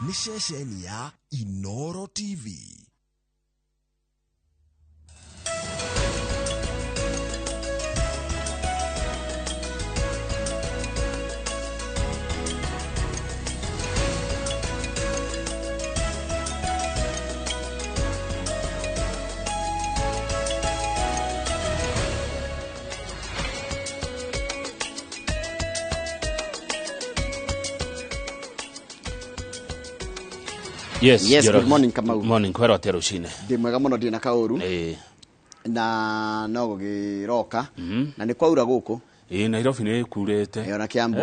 nĩ ceceni ya Inooro TV. Yes, good morning Kamau. Morning, kwera Inooro Rũciinĩ. Ndi mwega mũno ndi na kaũru. Na no gũgĩroka na nĩ kwaura gũkũ. Nairobi nĩ kurĩte. Ona Kiambu.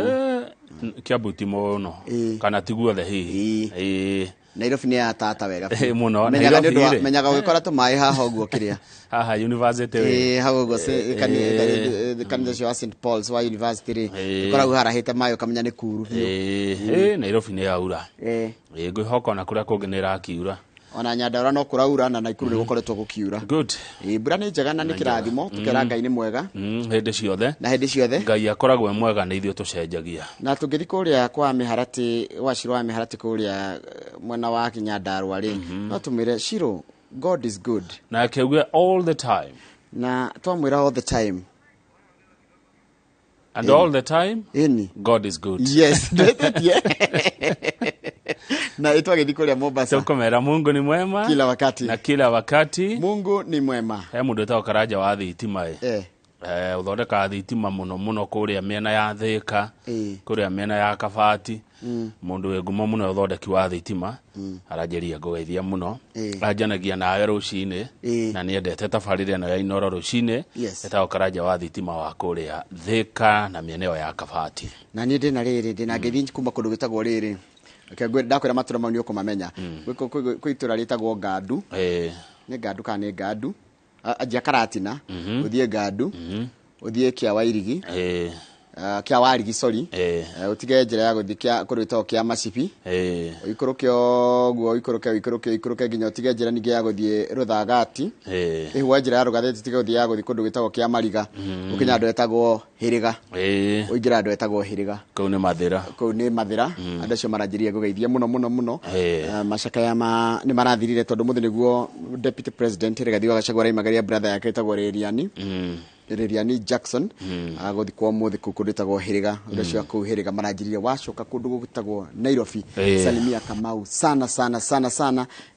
Kiambu ti mũno. Kana ti guothe hihi. Nairobi nĩ ya tata wega. Mũno. Menyaga gũgĩkora tũmaĩ haha ũguo kĩrĩa. Haha university. Hau ũguo kanitha cia St Paul's wa university rĩ. Tũkoragwo harahĩte maĩ ũkamenya nĩ kuru. Nairobi nĩ yaura. Ngwĩhoka na kũrĩa kũngĩ nĩ ĩrakiura. Ona Nyandarua no kũraura na Naikuru nĩ gũkoretwo gũkiura. Good. Mbura nĩ njega na nĩ kĩrathimo, tũkera Ngai nĩ mwega. Hĩndĩ ciothe. Na hĩndĩ ciothe. Ngai akoragwo mwega na ithuĩ tũcenjagia. Na tũngĩthi kũrĩa kwa mĩharatĩ, wa Shiro wa mĩharatĩ kũrĩa mwena wa Nyandarua rĩ, no tũmĩre Shiro, God is good. Na akĩuga all the time. Na twamwĩra all the time. And all the time, God is good. Yes. Na itwagĩthi kũrĩa Mombasa. Tukomera Mungu ni mwema. Kila wakati. Na kila wakati. Mungu ni mwema. He mũndũ etagwo Karanja wa thitima ũthondeka thitima mũno kũrĩa mĩena ya Thĩka, kũrĩa mĩena ya Kabati. Mũndũ wĩ ngumo mũno ũthondeki wa thitima. Aranjĩria ngũgeithia mũno. Anjanagia nawe rũciinĩ na nĩendete tabarĩra ĩno ya Inooro Rũciinĩ. Etagwo Karanja wa thitima wa kũrĩa Thĩka na mĩena ĩyo ya Kabati. Na niĩ ndĩna rĩrĩ, ndĩna ngeithi kuma kũndũ gwĩtagwo rĩrĩ. Ndakwĩra matũra mau nĩ ũkũmamenya. Kwĩ itũra rĩtagwo Ngandu. Nĩ Ngandu kana nĩ Ngandu. Anjia Karatina, ũthiĩ Ngandu, ũthiĩ Kĩawairigi. Kĩawarigi, sorry. Ũtige njĩra ya gũthiĩ kũrĩa gwĩtagwo kĩa Macibi. Ũikũrũke ũguo, ũikũrũke nginya ũtige njĩra ningĩ ya gũthiĩ Rũthagati. Ĩhua njĩra ya Rũgathĩti tige gũthiĩ ya gũthiĩ kũndũ gwĩtagwo kĩa Mariga. Ũkinya andũ etagwo Hĩrĩga. Ũingĩra andũ etagwo Hĩrĩga. Kũu nĩ Mathĩra. Kũu nĩ Mathĩra. Andũ acio maranjĩria ngũgeithia mũno. Macakaya nĩ marathirire tondũ mũthĩ nĩguo Deputy President Rigathi wa Gachagua araimagaria brother yake etagwo Rĩriani Jackson agũthikwo mũthĩ kũu kũndũ gwĩtagwo Hĩrĩga. Andũ acio kũu Hĩrĩga maranjĩria wacoka kũndũ gwĩtagwo Nairobi. Salimia Kamau sana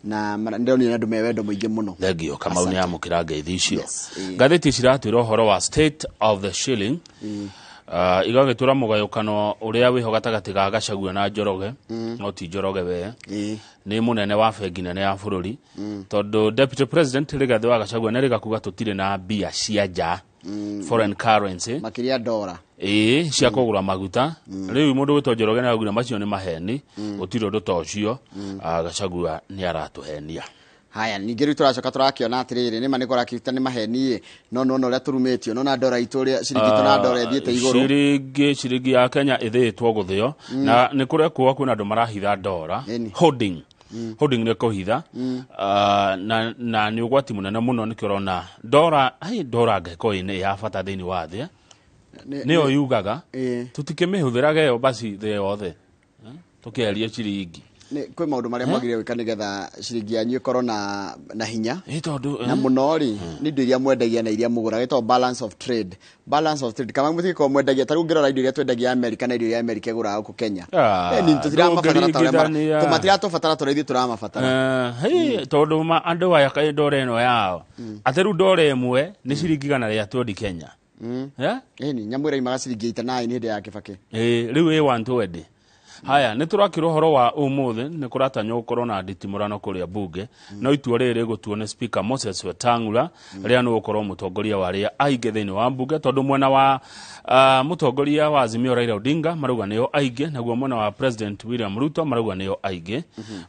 na ndĩronire andũ mewendo mũingĩ mũno. Thengio Kamau nĩ amũkĩra ngeithi icio. Ngathĩti ciratwĩra ũhoro wa state of the shilling. Igagĩtũra mũgayũkano ũrĩa wĩho gatagatĩ ga Gachagua na Njoroge, no ti Njoroge we. Nĩ mũnene wa bengi nene ya bũrũri. Tondũ Deputy President Rigathi wa Gachagua nĩ rĩgakuga tũtirĩ na mbia cia nja, foreign currency. Makĩria ndora. Cia kũgũra maguta. Rĩu mũndũ gwĩtwo Njoroge nĩ augire macio nĩ maheni, gũtirĩ ũndũ ta ũcio. Gachagua nĩ aratũhenia. Haya, ningĩ rĩu tũracoka tũrakĩona atĩrĩrĩ, nĩma nĩ kũrakĩruta nĩ maheni no ũrĩa tũrumĩtio, no na ndora itũ ũrĩa ciringi na ndora ĩthiĩte igũrũ. Ciringi ya Kenya ĩthĩtwo gũthĩo na nĩ kũrĩa kuo kwĩna andũ marahitha ndora. Holding nĩ kũhitha na nĩ ũgwati mũnene mũno nĩkĩo ũrona ndora angĩkorwo nĩ ya bata thĩinĩ wa thĩ. Nĩyo yugaga tũtikĩmĩhũthĩraga ĩyo basi thĩ yothe tũkĩaria ciringi. Kwĩ maũndũ marĩa mwagĩrĩire gwĩka nĩgetha ciringi yanyu ĩkorwo na hinya na mũno rĩ nĩ indo iria mwendagia na iria mũgũraga gĩtagwo balance of trade. Kama mũtikorwo mwendagia ta rĩu ngĩrora indo iria twendagia Amerika na indo iria Amerika ĩgũraga gũkũ Kenya. Tũtiratũbatara tũrĩa ithuĩ tũramabatara. Tondũ andũ aya ndora ĩno yao atĩ rĩu ndora ĩmwe nĩ ciringi 120 Kenya. Nyamũ ĩraimaga ciringi 89 hĩndĩ ya Kibaki. Rĩu 120. Haya nĩ tũrakĩrwo ũhoro wa ũmũthĩ nĩ kũratanywo gũkorwo na nditimũrano kũrĩa bunge no itua rĩrĩ gũtuo nĩ Speaker Moses Wetang'ula rĩrĩa nĩ gũkorwo mũtongoria warĩa aingĩ thĩinĩ wa bunge tondũ mwena wa mũtongoria wa Azimio Raila Odinga marauga nĩo aingĩ naguo mwena wa President William Ruto marauga nĩo aingĩ.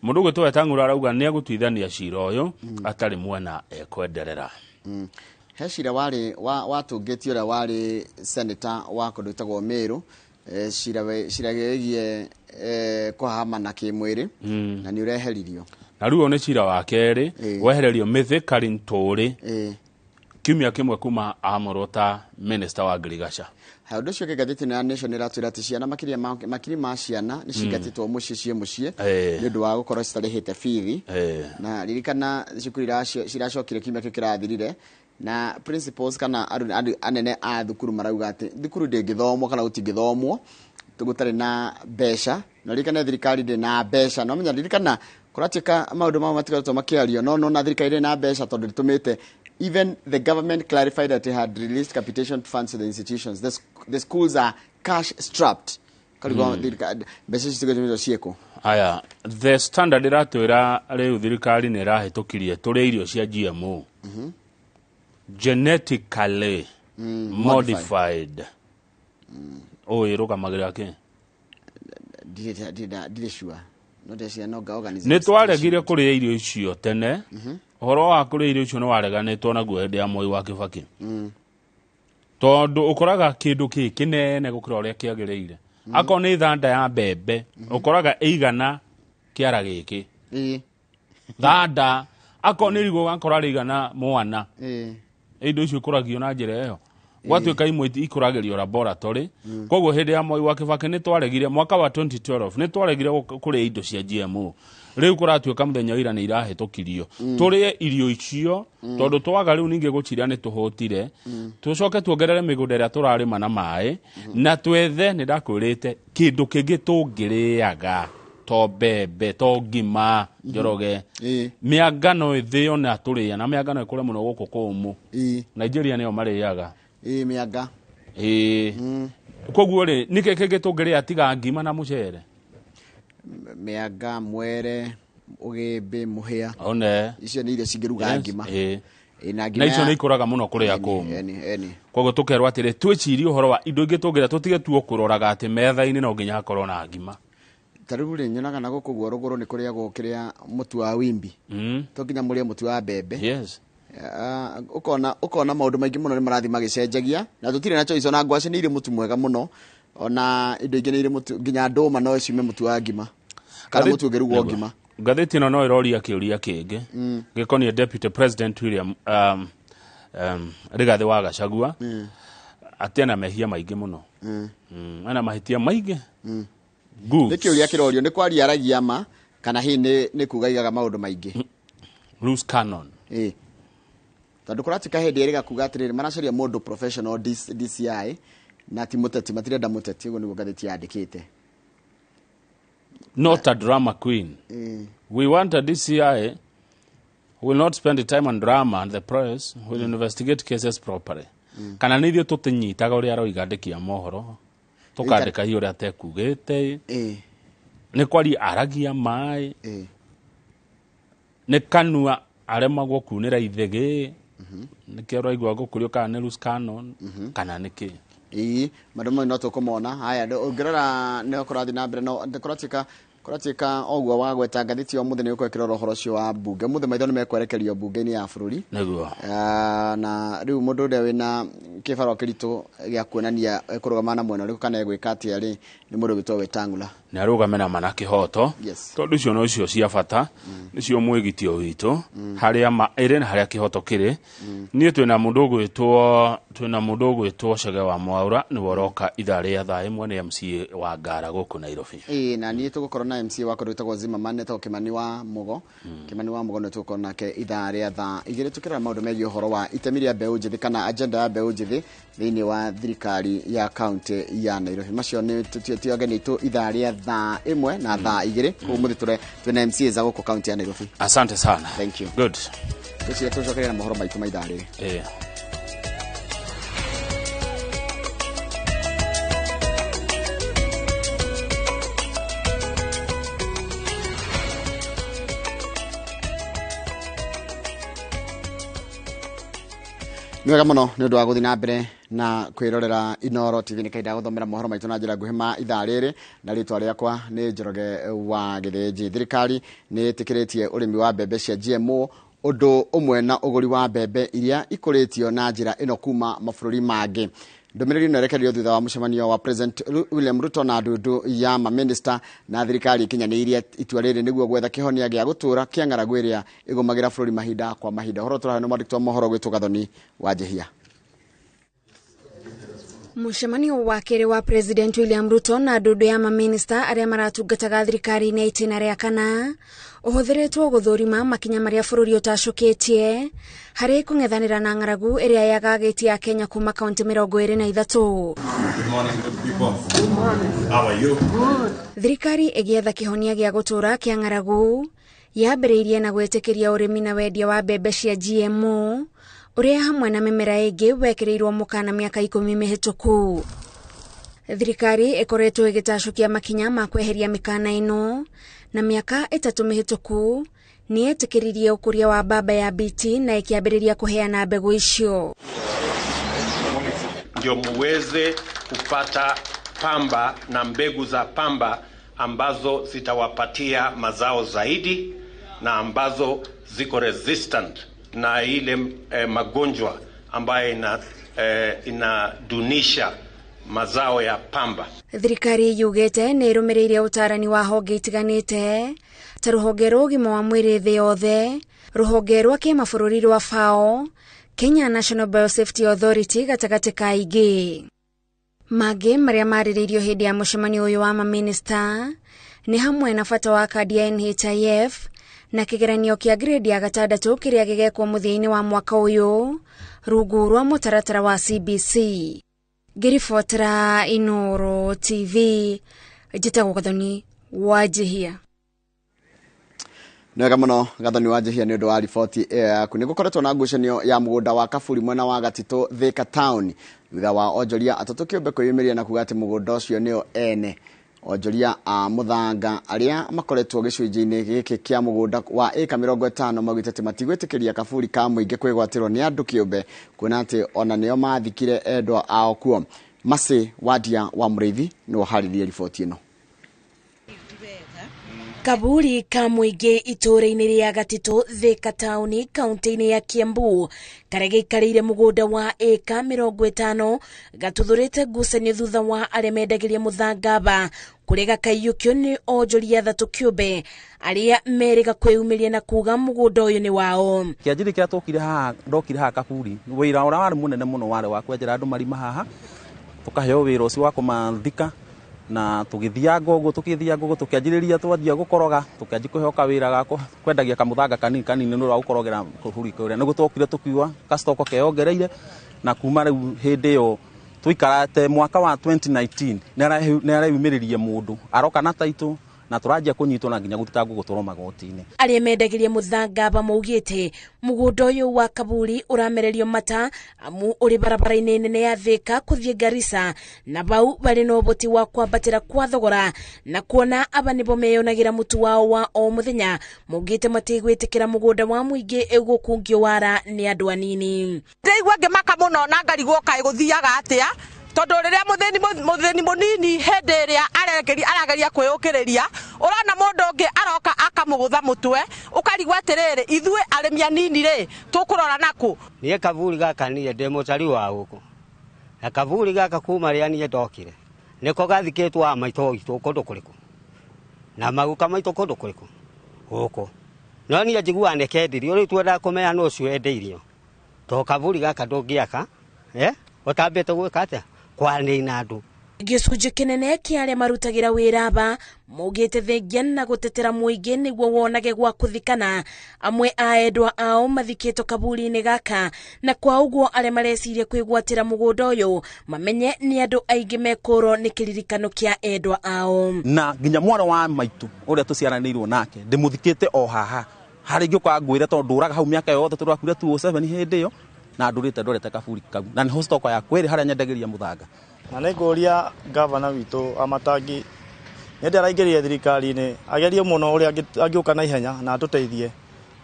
Mũndũ gwĩtwo Wetang'ula arauga nĩ agũtuithania cira ũyũ atarĩ mwena ekwenderera. He cira watũngĩtio ũrĩa warĩ senator wa kũndũ gwĩtagwo Meru. Cira gĩgiĩ kũhahamana kĩmwĩrĩ na nĩ ũreheririo. Na rĩu nĩ cira wa kerĩ wehererio Mĩthĩ Karintũrĩ kiumia kimwe kuma amũrwo ta minister wa Ngirigaca. Ũndũ ũcio ngathĩti na Nation ĩratwĩra atĩ ciana makiri ma ciana nĩ cingatĩtwo mũciĩ nĩ ũndũ wa gũkorwo citarĩhĩte bithi, na ririkana cukuru ciracokire kiumia kĩu kĩrathirire na principals kana anene a thukuru marauga atĩ thukuru ndĩngĩthomwo kana gũtingĩthomwo gũtarĩ na mbeca, na ririkana thirikari ndĩ na mbeca, no menya ririkana kũratuĩka maũndũ mamwe matigaretwo makĩario no na thirikari ndĩ na mbeca tondũ ndĩtũmĩte. Even the government clarified that it had released capitation funds to the institutions. The schools are cash strapped. Aya, the standard iratwira riu thirikari ni irahitukirie turi irio cia GMO. Genetically modified. Irugamagira ki? Ndire sure. Nĩ twaregire kũrĩa irio icio tene. Horo wa kũrĩa irio icio nĩ wareganĩtwo naguo hĩndĩ ya Moi wa Kibaki. Tondũ ũkoraga kĩndũ kĩnene gũkĩra ũrĩa kĩagĩrĩire. Akorwo nĩ thanda ya mbembe, ũkoraga ĩigana kĩara gĩkĩ. Thanda, akorwo nĩ irigũ ũgakora rĩigana mwana. Indo icio ikũragio na njĩra ĩyo. Gwatuĩka imwe ikũragĩrio laboratory. Koguo hĩndĩ ya Moi wa Kibaki nĩ twaregire mwaka wa 2012 nĩ twaregire kũrĩa indo cia GMO. Rĩu kũratuĩka mũthenya ira nĩ irahĩtũkirio. Tũrĩe irio icio tondũ twaga rĩu ningĩ gũciria nĩ tũhũtire. Tũcoke tuongerere mĩgũnda ĩrĩa tũrarĩma na maĩ na twethe nĩ ndakwĩrĩte kĩndũ kĩngĩ tũngĩrĩaga to mbembe to ngima njoroge. Mĩangano ĩthĩo na tũrĩa na mĩangano ĩkũre mũno gũkũ kũmũ. Nigeria nĩyo marĩaga. Mĩanga. Koguo rĩ nĩkĩ kĩngĩ tũngĩrĩa tiga ngima na mũcere? Mĩanga, mwere, ũgĩmbĩ, mũhĩa. One. Icio nĩ irio cingĩruga ngima. Na icio nĩ ikũraga mũno kũrĩa kũmũ. Koguo tũkerwo atĩrĩ twĩcirie ũhoro wa indo ingĩ tũngĩrĩa tũtige tu kũroraga atĩ metha-inĩ no nginya hakorwo na ngima. Tarĩu rĩ nyonaga na gũkũ guo rũgũrũ nĩ kũrĩagwo kĩrĩa mũtu wa wimbi. To nginya mũrĩe mũtu wa mbembe. Yes. Ũkona maũndũ maingĩ mũno nĩ marathi magĩcenjagia na tũtirĩ na choice ona ngwacĩ nĩ irĩ mũtu mwega mũno ona indo ingĩ nĩ irĩ mũtu nginya ndũma no ciume mũtu wa ngima kana mũtu ũngĩrugwo ngima. Ngathĩti ĩno no ĩroria kĩũria kĩngĩ gĩkoniĩ Deputy President William Rigathi wa Gachagua atĩ ena mehia maingĩ mũno. Ana mahĩtia maingĩ. Nĩ kĩũria kĩrorio nĩ kwaria aragia ma kana hihi nĩ kuga igaga maũndũ maingĩ. Loose cannon. Tondũ kũratuĩka hĩndĩ ĩrĩ gakuga atĩrĩrĩ maracaria mũndũ professional DCI na ti mũteti matirenda mũteti ũguo nĩguo ngathĩti yandĩkĩte. Not a drama queen. We want a DCI who will not spend the time on drama and the press will investigate cases properly. Kana nĩ ithuĩ tũtinyitaga ũrĩa aroiga andĩki a mohoro tũkandĩka hiĩ ũrĩa atekugĩte nĩ kwaria aragia maĩ nĩ kanua aremagwo kunĩra ithegĩ nĩkĩo ũraigua gũkũrio kana nĩ loose cannon kana nĩkĩ. Maũndũ mau no tũkũmona. Haya ũngĩrora nĩ kũrathiĩ na mbere no kũratuĩka oguo wa gweta ngathĩti o mũthenya nĩ ũkwĩkĩra ũhoro ũcio wa mbunge. Mũthenya maitho nĩ mekwerekerio mbunge-inĩ ya bũrũri. Na rĩu mũndũ ũrĩa wĩna kĩbarũa kĩritũ gĩa kuonania kũrũgama na mwena ũrĩkũ kana egwĩka atĩa rĩ nĩ mũndũ wĩtwo Wetangula. Nĩ arũgame na mana kĩhoto tondũ icio no icio cia bata nĩcio mwĩgitio witũ harĩa ma ĩrĩ na harĩa kĩhoto kĩrĩ. Niĩ twĩna mũndũ ũgwĩtwo Chege wa Mwaura nĩ woroka ithaa rĩa thaa ĩmwe nĩ MCA wa Ngara gũkũ Nairobi. Na niĩ tũgũkorwo na MCA wa kũndũ gwĩtagwo Zimmerman etagwo Kimani wa Mugo. Kimani wa Mugo nĩ tũgũkorwo nake ithaa rĩa thaa igĩrĩ tũkĩrora maũndũ megiĩ ũhoro wa itemi rĩa mbeũ njĩthĩ kana agenda ya mbeũ njĩthĩ thĩinĩ wa thirikari ya kaunti ya Nairobi. Macio nĩ tũtiogeni itũ ithaa rĩa thaa ĩmwe na thaa igĩrĩ kũu mũthĩ twĩna MCA za gũkũ kaunti ya Nairobi. Asante sana. Thank you. Good. Tũcokerera mohoro maitũ ma ithaa rĩrĩ. Nĩ wega mũno nĩ ũndũ wa gũthiĩ na mbere na kwĩrorera Inooro TV. Nĩ kahinda gũthomera mohoro maitũ na njĩra nguhĩ ma ithaa rĩrĩ na rĩtwa rĩakwa nĩ Njoroge wa Gĩthĩnji. Thirikari nĩ ĩtĩkĩrĩtie ũrĩmi wa mbembe cia GMO ũndũ ũmwe na ũgũri wa mbembe iria ikũrĩtio na njĩra ĩno kuma mabũrũri mangĩ. Ndomereri nerekerio thutha wa mucemanio wa President William Ruto na ndundu ya maminister na thirikari ikinyanĩirie itua rĩrĩ nĩguo gwetha kĩhonia gĩa gũtũra kĩa ng'aragu ĩrĩa ĩgũmagĩra bũrũri mahinda kwa mahinda. Horo tũrahe no mwandĩki wa mohoro gwĩtwo Gathoni wa Jehia. Mucemanio wa kerĩ wa President William Ruto na ndundu ya maminister arĩa maratungataga thirikari-inĩ itina rĩa kana ũhũthĩrĩtwo gũthũrima makinya marĩa bũrũri ũtacũkĩtie harĩ kũng'ethanĩra na ng'aragu ĩrĩa yagagĩtie Kenya kuma kaunti 23. Thirikari ĩgĩetha kĩhonia gĩa gũtũra kĩa ng'aragu yambĩrĩirie na gwĩtĩkĩria ũrĩmi na wendia wa mbembe cia GMO ũrĩa hamwe na mĩmera ĩngĩ wekĩrĩirwo mũkana mĩaka 10 mĩhĩtũku. Thirikari ĩkoretwo ĩgĩtacũkia makinya ma kweheria mĩkana ĩno na mĩaka 3 mĩhĩtũku nĩ ĩtĩkĩririe ũkũria wa mbamba ya BT na ĩkĩambĩrĩria kũheana mbegũ icio. Ndio muweze kupata pamba na mbegu za pamba ambazo zitawapatia mazao zaidi na ambazo ziko resistant na ile magonjwa ambayo inadunisha mazao ya pamba. Thirikari yugĩte nĩ ĩrũmĩrĩire ũtarani wa honge itiganĩte ta rũhonge rwa ũgima wa mwĩrĩ thĩ yothe, rũhonge rwa kĩmabũrũri rwa FAO, Kenya National Biosafety Authority gatagatĩ ka ingĩ. Mangĩ marĩa marĩrĩirio hĩndĩ ya mũcemanio ũyũ wa maminista nĩ hamwe na bata wa kandi ya NHIF na kĩgeranio kĩa grade ya 6 kĩrĩa gĩgekwo mũthia-inĩ wa mwaka ũyũ rungu rwa mũtaratara wa CBC. Ngĩribotera Inooro TV, njĩtagwo Gathoni wa Jehia. Nĩwega mũno Gathoni wa Jehia nĩ ũndũ wa riboti yaku. Nĩ gũkoretwo na ngucanio ya mũgũnda wa Kaburi mwena wa Gatito Thika Town thutha wa onjoria atatũ kĩũmbe kwĩyumĩria na kuga atĩ mũgũnda ũcio nĩo ene. Onjoria a Muthanga arĩa makoretwo gĩcunjĩ-inĩ gĩkĩ kĩa mũgũnda wa eka 50 maugĩte atĩ matigwĩtĩkĩria Kaburi ka mũingĩ kwĩgwatĩrwo nĩ andũ kĩũmbe kuona atĩ ona nĩo mathikire endwa ao kuo. Masi Wadia wa Mũrĩithi nĩwe harĩrie riboti ĩno. Kaburi ka mũingĩ itũũra-inĩ rĩa Gatito Thika Town kaunti-inĩ ya Kiambu karĩa gĩikarĩire mũgũnda wa eka 50 gatuthũrĩte ngucanio thutha wa arĩa mendagĩria mũthangaba kũrĩa gakaiyũkio nĩ onjoria atatũ kĩũmbe arĩa merĩga kwĩyumĩria na kuga mũgũnda ũyũ nĩ wao. Kĩanjĩrĩ kĩrĩa ndokire haha Kaburi wĩra ũrĩa warĩ mũnene mũno warĩ wa kwenjera andũ marima haha tũkaheo wĩra ũcio wa kũmathika na tũgĩthianga ũguo tũkĩanjĩrĩria twanjia gũkoroga tũkĩanjia kũheoka wĩra ga kwendagia kamũthanga kanini nĩ wa gũkorogera Kaburi kũrĩa nĩguo twokire tũkiuga kastoko keongereire na kuma rĩu hĩndĩ ĩyo tũikarate mwaka wa 2019 nĩ areyumĩrĩrie mũndũ aroka na taitũ na tũranjia kũnyitwo na nginya gũthitangwo gũtwarwo magoti-inĩ. Arĩa mendagĩria mũthangaba maugĩte mũgũnda ũyũ wa Kaburi ũramererio mata amu ũrĩ barabara-inĩ nene ya Thika kũthiĩ Garissa na bau barĩ na ũboti wa kwambatĩra kwa thogora na kuona aba nĩbo meyonagĩra mũtu wao wa o mũthenya maugĩte matigwĩtĩkĩra mũgũnda wa mũingĩ ũgũkungio wara nĩ andũ anini. Ndaigua ngĩmaka mũno na ngarigwo kaĩ gũthiaga atĩa tondu rĩrĩa mũthĩni mũnini hĩndĩ ĩrĩa arageria kwĩyũkĩrĩria ũrona mũndũ ũngĩ aroka akamũgũtha mũtwe ũkarigwo atĩrĩrĩ ithuĩ arĩmi anini rĩ tũkũrora nakũ. Niĩ Kaburi gaka niĩ ndĩ mũtari wa gũkũ na Kaburi gaka kuma rĩa niĩ ndokire nĩko gathikĩtwo maitũ itũ kũndũ kũrĩkũ na maguka maitũ kũndũ kũrĩkũ gũkũ no niĩ njiguaga nĩ kendirio rĩu twendaga kũmenya nũ ũcio endeirio to Kaburi gaka ndũngĩaka ũtambĩte gwĩka atĩa kwanĩina andũ. Gĩcunjĩ kĩnene kĩa arĩa marutagĩra wĩra aba maugĩte thengia na gũtetera mũingĩ nĩguo wonage gwa kũthikana amwe a endwa ao mathikĩtwo Kaburi-inĩ gaka na kwa ũguo arĩa mareciria kwĩgwatĩra mũgũnda ũyũ mamenye nĩ andũ aingĩ mekũrwo nĩ kĩririkano kĩa endwa ao. Na nginya mwana wa maitũ ũrĩa tũciaranĩirwo nake ndĩmũthikĩte o haha harĩ ngĩũka ngwĩre tondũ ũraga hau mĩaka yothe tũrakure 2007 hĩndĩ ĩyo na ndorete Kaburi kau na nĩ stoko ya kwĩrĩ harĩa nyendagĩria mũthanga. Na nĩngũria gavana witũ Amatangi nĩ ndĩraingĩrire thirikari-inĩ agerie mũno ũrĩa angĩũka na ihenya na atũteithie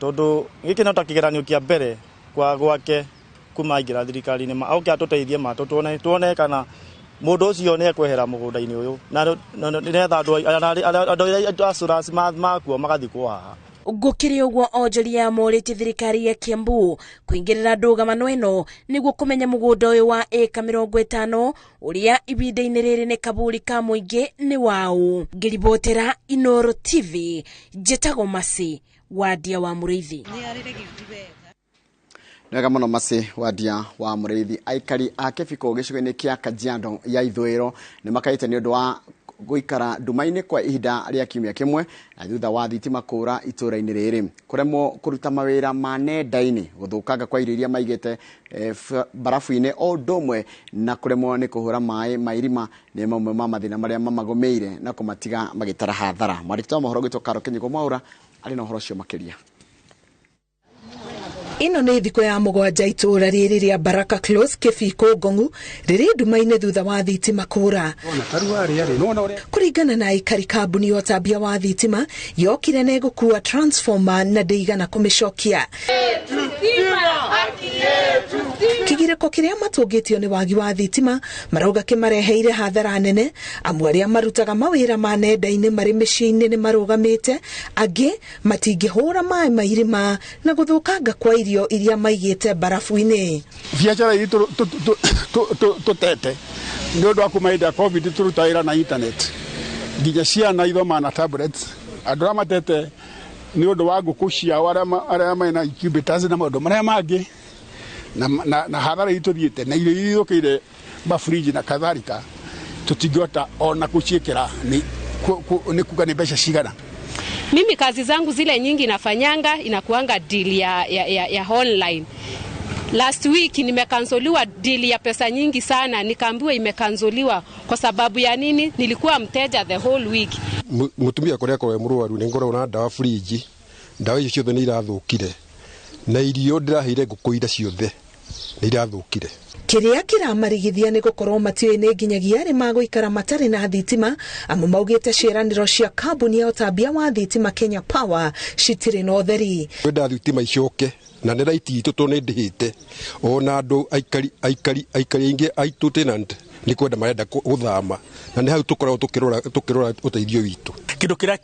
tondũ gĩkĩ no ta kĩgeranio kĩa mbere gwake kuma aingĩra thirikari-inĩ oke atũteithie tuone kana mũndũ ũcio nĩ ekwehera mũgũnda-inĩ ũyũ na nĩgetha andũ acũranci makuo magathikwo haha. Gũkĩrĩ ũguo onjoria morĩtie thirikari ya Kiambu kũingĩrĩra ndũgamano ĩno nĩguo kũmenya mũgũnda ũyũ wa ĩka 50 ũrĩa ibinda-inĩ rĩrĩ nĩ kaburi ka mũingĩ nĩ wao. Ngĩribotera Inooro TV, njĩtagwo Masi Wadia wa Mũrĩithi. Nega mũno Masi Wadia wa Mũrĩithi. Aikari a Kĩbiko gĩcigo-inĩ kĩa Kajiado ya ithũĩro nĩ makaĩte nĩ ũndũ wa gũikara ndumainĩ kwa ihinda rĩa kiumia kĩmwe na thutha wa thitima kũra itũra-inĩ rĩrĩ. Kũremwo kũruta mawĩra ma nenda-inĩ, gũthũkanga kwa irio iria maigĩte barafu-inĩ o ũndũ ũmwe na kũremwo nĩ kũhũra maĩ ma irima nĩ mamwe ma mathĩna marĩa mamagũmĩire na kũmatiga magĩtara hathara. Mwandĩki wa mohoro gwĩtwo Karo Kũmuramura arĩ na ũhoro ũcio makĩria. Ino nĩ thikũ ya mũgwanja itũra rĩrĩ rĩa Baraka Close Kĩbiko Ngong'u rĩrĩ ndumainĩ thutha wa thitima kũra. Kũringana na aikari kambuni ya ũtambia wa thitima yokire na gũkua transformer na ndĩigana kũmĩcokia. Kĩgirĩko kĩrĩa matũngĩtio nĩ wagi wa thitima marauga kĩmareheire hathara nene, amwe arĩa marutaga mawĩra ma nenda-inĩ marĩ mĩciĩ-inĩ nĩ marũgamĩte, angĩ matingĩhũra maĩ ma irima na gũthũkanga kwa irio iria maigĩte barafu-inĩ. Biacara itũ tũtete nĩ ũndũ wa kumaida COVID tũrutaĩra na internet nginya ciana ithoma na tablets. Andũ arĩa matete nĩ ũndũ wa ngũkũ ciao arĩa mena incubators na maũndũ marĩa mangĩ na hathara itũ thiĩte na irio iria ithũkĩire bafriji na kadhalika tutingĩhota ona kuciĩkĩra ni kuga ni mbeca cigana. Mimi kazi zangu zile nyingi nafanyanga inakuanga deal ya online. Last week nimekansoliwa deal ya pesa nyingi sana, nikaambiwa imekansoliwa kwa sababu ya nini? Nilikuwa mteja the whole week. Mutumia kũrĩa kwa mũrwaru nĩ ngoragwo na ndawa fridge, ndawa icio ciothe nĩ irathũkire na irio ndĩraheire ngũkũ ira ciothe nĩ irathũkire. Kĩrĩa kĩramarigithia nĩ gũkorwo matiũĩ nĩ nginyagia arĩ magũikara matarĩ na thitima, amu maugĩte ciĩranĩro cia kambuni ya ũtambia wa thitima Kenya Power citirĩ na ũtheri. Kwenda thitima icoke na nĩ raiti itũ tondũ nĩ ndĩhĩte, ona andũ aikari aingĩ aitũ tenant nĩ kwenda marenda gũthama na nĩ hau tũkĩrora ũteithio witũ. Kĩndũ kĩrĩa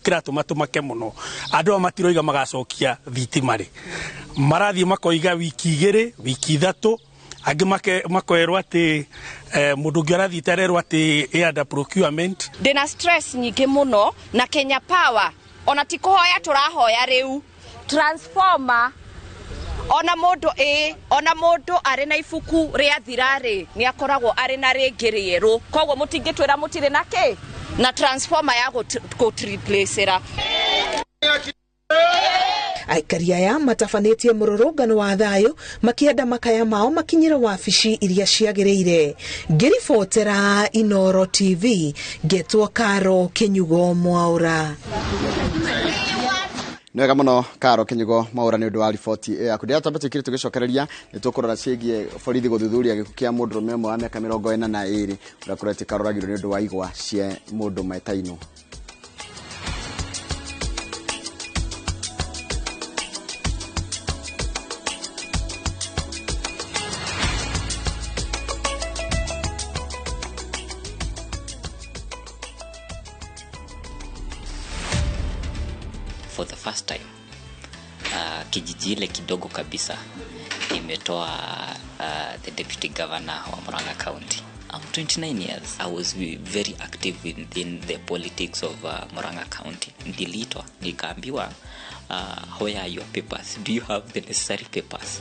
kĩratũma tũmake mũno, andũ aya matiroiga magacokia thitima rĩ, marathiĩ makoiga wiki 2 wiki 3, angĩ makoerwo atĩ mũndũ ũngĩ arathiĩte arerwo atĩ ĩanda procurement. Ndĩna stress nyingĩ mũno na Kenya Power, ona ti kũhoya tũrahoya rĩu transformer, ona mũndũ arĩ na ibuku rĩa thirarĩ nĩ akoragwo arĩ na rĩngĩ rĩerũ, koguo mũtingĩtwĩra mũtirĩ na kĩ na transformer ya gũtriplacera. Aikari aya matabanĩtie mũrũrũngano wa thayũ makĩenda makaya mao makinyĩre wabici iria ciagĩrĩire. Ngĩribotera Inooro TV, ngetwo Karo Kũmuramura. Nega mũno Karo Kũmuramura nĩ ũndũ wa riboti yaku. Ndia twambĩtĩkire tũgĩcokereria nĩ tũkũrora ciĩgiĩ borithi gũthuthuria gĩkuũ kĩa mũndũrũme ũmwe wa mĩaka 42 ũrĩa kũreti karoragirwo nĩ ũndũ wa igwa cia mũndũ Maitaino. For the first time kijiji ile kidogo kabisa imetoa the deputy governor wa Murang'a County. I'm 29 years. I was very active in the politics of Murang'a County. Niliitwa nikaambiwa, where are your papers? Do you have the necessary papers?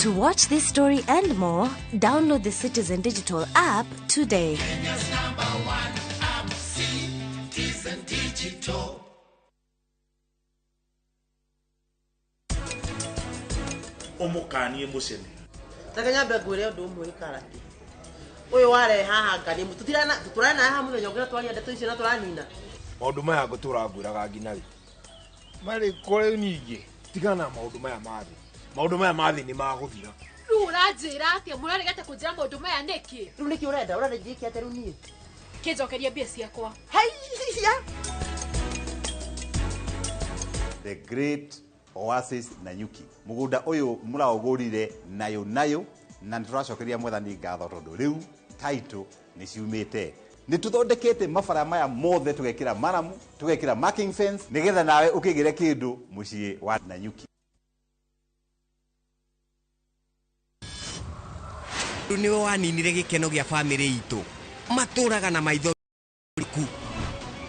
To watch this story and more, download the Citizen Digital app today. Kenya's #1 app, Citizen Digital. Omokani emuseni. Takanya begure ndo umwe karati. Uyu ware haha ngani tutirana haha muthenya ngina twaria ndeto icio na turanina. Maundu maya ngũtũrangwĩraga nginya rĩ. Marĩ kore nyingĩ. Tigana maundu maya mathi. Maundu maya mathi ni magũthira. Rĩu ũranjĩra atĩ mũraregete kũnjĩra maundu maya nĩkĩ? Rĩu nĩkĩ ũrenda njĩke atĩ rĩu niĩ? Kĩnjokeria mbia ciakwa. Haiya. The Great Oasis Nanyuki. Mugunda uyu muraugurire nayo na nituracokeria mwathani ngatho tondu riu title ni ciumite ni tuthondekete mabara maya mothe tugekira maramu tugekira marking fence nigetha nawe ukigire kindu mucii wa Nanyuki. Niwe waninire gikeno gia family itu maturaga na maitho ku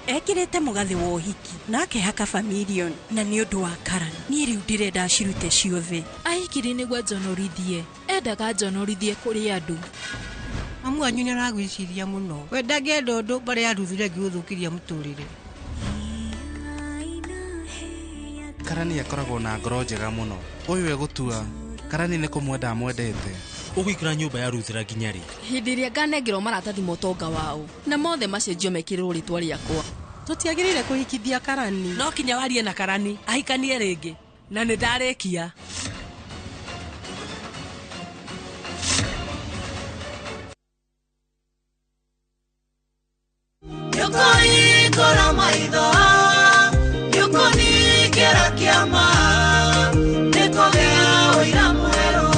ekirete mugathi wa uhiki nake haka familion na ni undu wa Karani ni riu ndirenda cirute ciothe ahikiri niguo njonorithie endaga njonorithie kuri andu mamu anyu ni aragwiciria muno we ndangenda undu bari aruthire ngiuthukiria muturire. Karani akoragwo na ngoro njega muno uyu egutua Karani ni kumwenda mwendete ugwikira nyumba ya ruthira nginya ri hindi ria nganengerwo maratathi motonga wao na mothe macenjio mekirwo ritwa riakwa tutiagirire kuhikithia Karani no kinya warie na Karani ahikanie ringi na ni ndarikia Yukoni kora maitho Yukoni kera kiama Nikogea oira mwero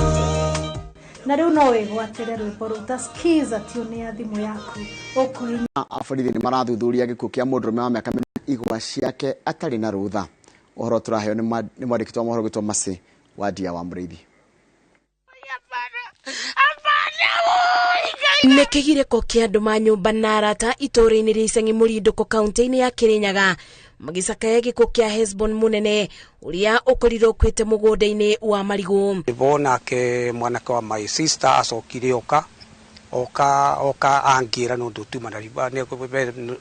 na riu no wigwatire rwimbo ruta skiza tune ya thimu yaku ukuhinya. Aborithi ni marathuthuria gikuo kia mundurume wa miaka igwa ciake atari na rutha. Uhoro turaheo ni mwandiki wa mohoro gwitwo Masi wa Dia wa Muriithi. Nekigireko kia andu ma nyumba na arata itori-ini ria Iceng'i Mũrindũko kaunti-ini ya Kirinyaga magicakaya gikuo kia Hesbon munene uria ukorirwo kwite mugunda-ini wa marigu. Bona ke mwanake wa my sister acokire oka angira nundu tu manariba ne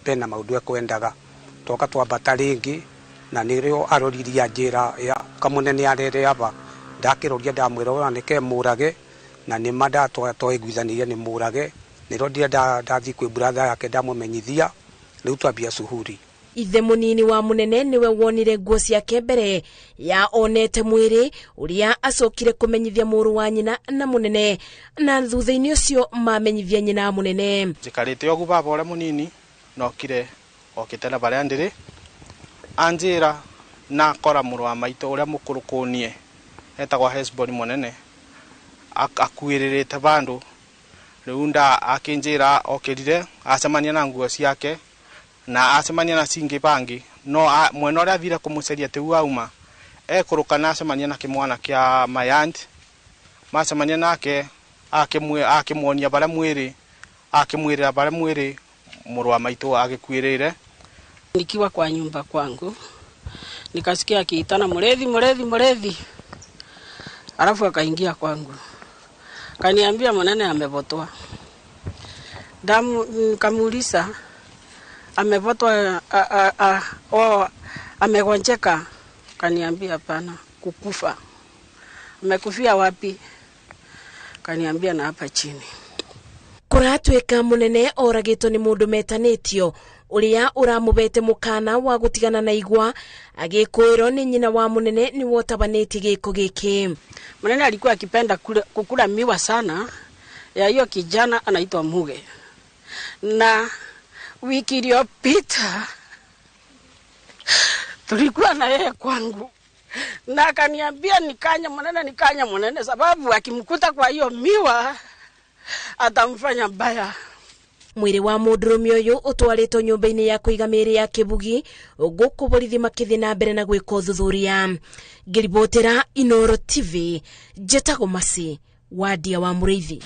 bena maundu ekwendaga toka twambata ringi na nirio aroriria njira ya kamunene arere aba ndakiroria ndamwira nike murage na ni mada twaiguithanirie ni murage niro ndia ndathi kwi brother yake ndamumenyithia riu twambia suhuri. Ithe munini wa munene niwe wonire nguo ciake mbere ya onete mwiri uria acokire kumenyithia muru wa nyina na munene na thutha-ini ucio mamenyithia nyina munene. Njikarite ogu baba ore munini nokire okitena baria ndiri anjira na kora muru wa maito uria mukurukunie etagwa Hesbon munene akuiririte bandu riunda akinjira okirire acemania na nguo ciake na acemania na cingi bangi no mwena uria athire kumuceria tiu auma ekuruka na acemania na kimwana kia mayand macemania nake akimwonia baria mwiri akimwirira baria mwiri muru wa maito agikwirire. Nikiwa kwa nyumba kwangu nikasikia akiitana Murethi, alafu akaingia kwangu kaniambia munene amevotwa. Kamuuliza amevotwa amegonjeka, kaniambia hapana, kukufa. Amekufia wapi? Kaniambia na hapa chini. Kuratweka munene oragitwo ni mundu metanitio uria uramubete mukana wa gutigana na igwa agikwirwo ni nyina wa munene ni wotabaniti giko giki. Munene alikuwa akipenda kukula miwa sana ya hiyo kijana anaitwa Muge, na wiki iliyopita tulikuwa na yeye kwangu na akaniambia nikanya munene sababu akimkuta kwa hiyo miwa atamfanya mbaya. Mwiri wa mundurume uyu utwaritwo nyumba-ini ya kuiga miri ya Kibugi guku borithi makithi na mbere na gwika uthuthuria. Ngiribotera Inooro TV, njetago Masi wa Dia wa Muriithi.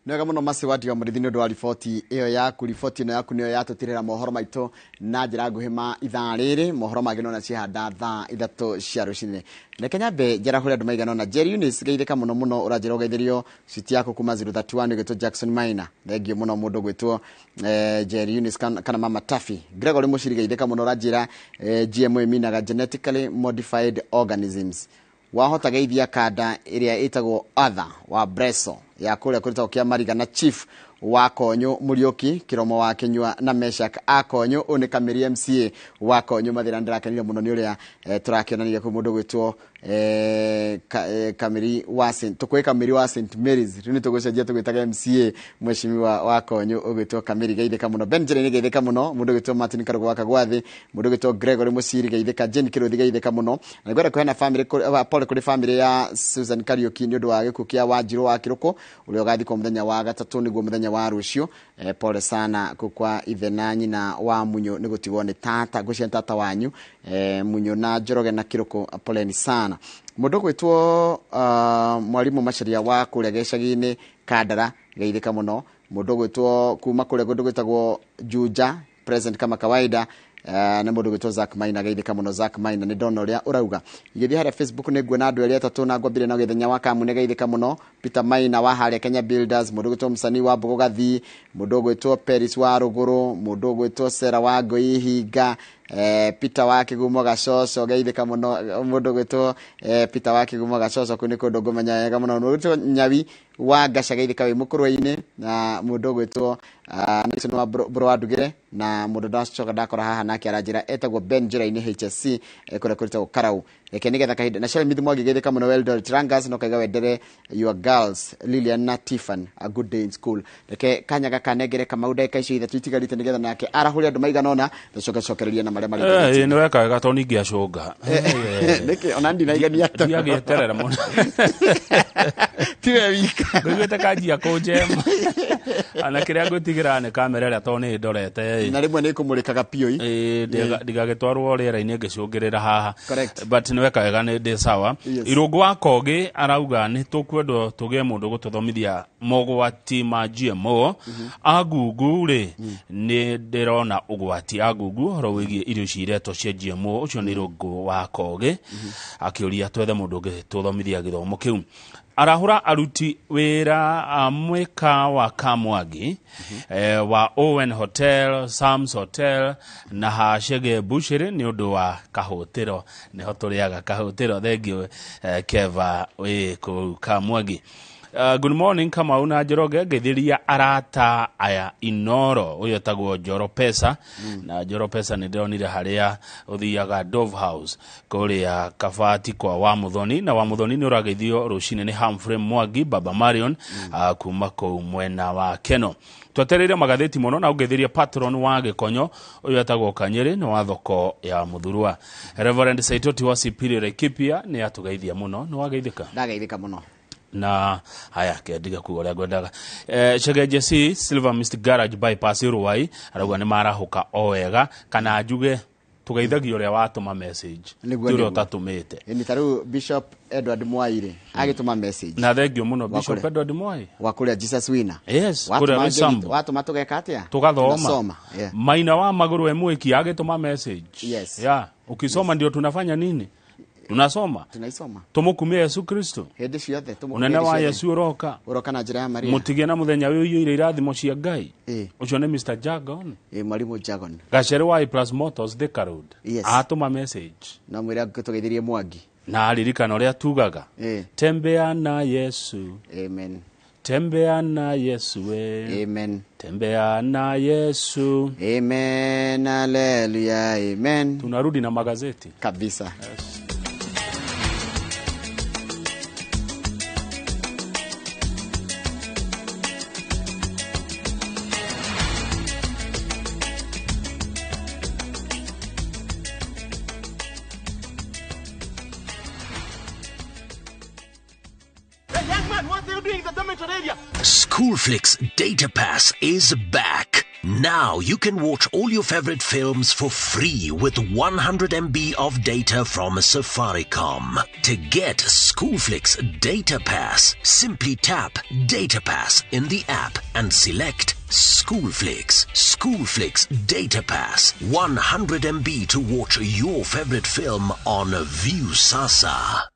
Nega muno Masi wa Dia wa Muriithi ni undu wa riboti iyo yaku. Riboti ino yaku niyo yatutirira mohoro maito na njira nguhima ithaa riri. Mohoro magino na cihanda thaa 3 cia rucini. Reke nyambe njara huria andu maigana na Jerry Eunice geithika muno uranjira ugeithirio citi yako kuma 031 gwitwo Jackson Maina. Thengio muno mundu gwitwo Jerry Eunice kana Mama Taffy. Gregory Mushiri geithika muno uranjira GMO minaga genetically modified organisms. Wahota geithia kada iria itagwo other wa Breso ya kuria kurita kia Mariga na Chief wa Konyo Murioki Kiromo wa Kenywa na Meshak Akonyo une Kamiri MCA wa Konyo mathira ndirakenire muno ni uria turakionania ku mundu gwitwo Kamiri wa St Mary's rĩu nĩtũgũcenjia tũgĩtaga MCA mweshimiwa wa Konyo ũgĩtwo Kamiri geithĩka mũno Ben Njĩra-inĩ geithĩka mũno mũndũ ũgĩtwo Martin Karũgũ wa Kagwathĩ mũndũ ũgĩtwo Gregory Mũciri geithĩka Jane Kĩrũthi geithĩka mũno na ngwenda kũheana pole kũrĩ family ya Susan Kariuki nĩ ũndũ wa gĩkuũ kĩa Wanjirũ wa Kĩrũkũ ũrĩa ũgathikwo mũthenya wa gatatũ nĩguo mũthenya wa rũciũ pole sana kwa ithe na nyina wa Munyo nĩ gũtigwo nĩ tata ngũcia tata wanyu Munyo na Njoroge na Kĩrũkũ poleni sana mũndũ gwĩtwo Mwarimu Macharia wa kũrĩa gĩcagi-inĩ Kandara geithĩka mũno mũndũ gwĩtwo kuma kũrĩa mũndũ gwĩtagwo Juja present kama kawaida na mũndũ gwĩtwo Zack Maina geithĩka mũno Zack Maina nĩ ndona ũrĩa ũrauga igĩthiĩ harĩa Facebook nĩ nguona andũ erĩ atatũ na ngwambire na gĩthenya wa Kamune geithĩka mũno Peter Maina wa harĩa Kenya Builders mũndũ gwĩtwo Msanii wa Mbogo Gathii mũndũ gwĩtwo Paris wa Rũgũrũ mũndũ gwĩtwo Sera wa Ngoi Hinga Peter wa Kĩgumo Gacoco geithĩka mũno mũndũ gwĩtwo Peter wa Kĩgumo Gacoco kũnĩ kũndũ ngũmenya wega mũno mũndũ gwĩtwo Nyawi wa Gaca geithĩka wĩ mũkũrũ-inĩ na mũndũ gwĩtwo Nixon wa Bro wa Ndugĩre na mũndũ ndacoka ndakora haha nake aranjĩra etagwo Ben Njĩra-inĩ HSC kũrĩa kũrĩtwo Karau reke nĩgetha kahinda na Shelly Mithimo geithĩka mũno Weldon Trangas no kaiga wendere your girls Lilian na Tiffan a good day in school reke kanyaga kanengere kama ndagĩka icio ithatũ itigarĩte nĩgetha nake arahũrĩ andũ maigana ũna cokereria na marĩa marĩ nĩ weka wega to ningi acunga nĩkĩ ona ndi naigania ta ndiagĩeterera mũno tiwe wika ngwĩte kanjia kũnjema ana kĩrĩa ngũtigĩra nĩ kamera ĩrĩa to nĩ ndorete na rĩmwe nĩ kũmũrĩkaga piũ ndigagĩtwarwo rĩera-inĩ ngĩcũngĩrĩra haha but nĩ weka wega nĩ ndĩ sawa Irũngũ wa Kogĩ arauga nĩ tũkwenda tũgĩe mũndũ gũtũthomithia mogwati ma GMO agungu rĩ nĩ ndĩrona ũgwati agungu horo wĩgiĩ irio ciretwo cia GMO ũcio nĩ Irũngũ wa Kogĩ akĩũria twethe mũndũ ũngĩtũthomithia gĩthomo kĩu arahũra aruti wĩra mwĩka wa Kamwangi wa Owen Hotel Sam's Hotel na Hacege Bushiri nĩ ũndũ wa kahũtĩro nĩho tũrĩaga kahũtĩro thengio Keva wĩ kũu Kamwangi good morning Kamau na Njoroge ngeithĩria arata aya Inooro ũyũ etagwo Njoro Pesa na Njoro Pesa nĩ ndĩronire harĩa ũthiaga Dove House kũrĩa Kabati kwa Wamuthoni na Wamuthoni nĩ ũrageithio rũcinĩ nĩ Humphrey Mwangi Baba Marion kuma kũu mwena wa Keno twetereire magathĩti mũno na ũgeithĩria patron wa Gĩkonyo ũyũ etagwo Kanyĩrĩ nĩ wa thoko ya Muthurwa Reverend Saitoti wa Superior Kipia nĩ atũgeithia mũno nĩ wageithĩka ndageithĩka mũno na haya kĩandiga kuo ũrĩa ngwendaga Chege Jesse Silver Mist Garage bypass Ruai arauga nĩ marahũka o wega kana njuge tũgeithagio ũrĩa watũma message tũrĩa ũtatũmĩte nĩ tarĩu Bishop Edward Mwaire agĩtũma message na thengio mũno Bishop Edward Mwaire wa kũrĩa Jesus Winner yes kũrĩa Rũsambu watũma tũgeka atĩa tugathoma Maina wa Magũrũ Mwiki agĩtũma message yes ukisoma ndio tunafanya nini tunasoma tumukumia Yesu Kristo hĩndĩ ciothe unene wa Yesu uroka na njĩra ya Maria mutige na muthenya ũyũ ire irathimo cia Ngai ucio nĩ Mr Jagon Mwarimu Jagon Gachere wa Plus Motors Thika Road atũma message na mwĩra tũgeithĩrie Mwangi na aririkana ũrĩa tugaga tembea na Yesu amen tembea na Yesu amen tembea na Yesu amen haleluya amen tunarudi na magazeti kabisa Schoolflix Data Pass is back. Now you can watch all your favorite films for free with 100 MB of data from Safaricom. To get Schoolflix Data Pass, simply tap Data Pass in the app and select Schoolflix. Schoolflix Data Pass. 100 MB to watch your favorite film on View Sasa.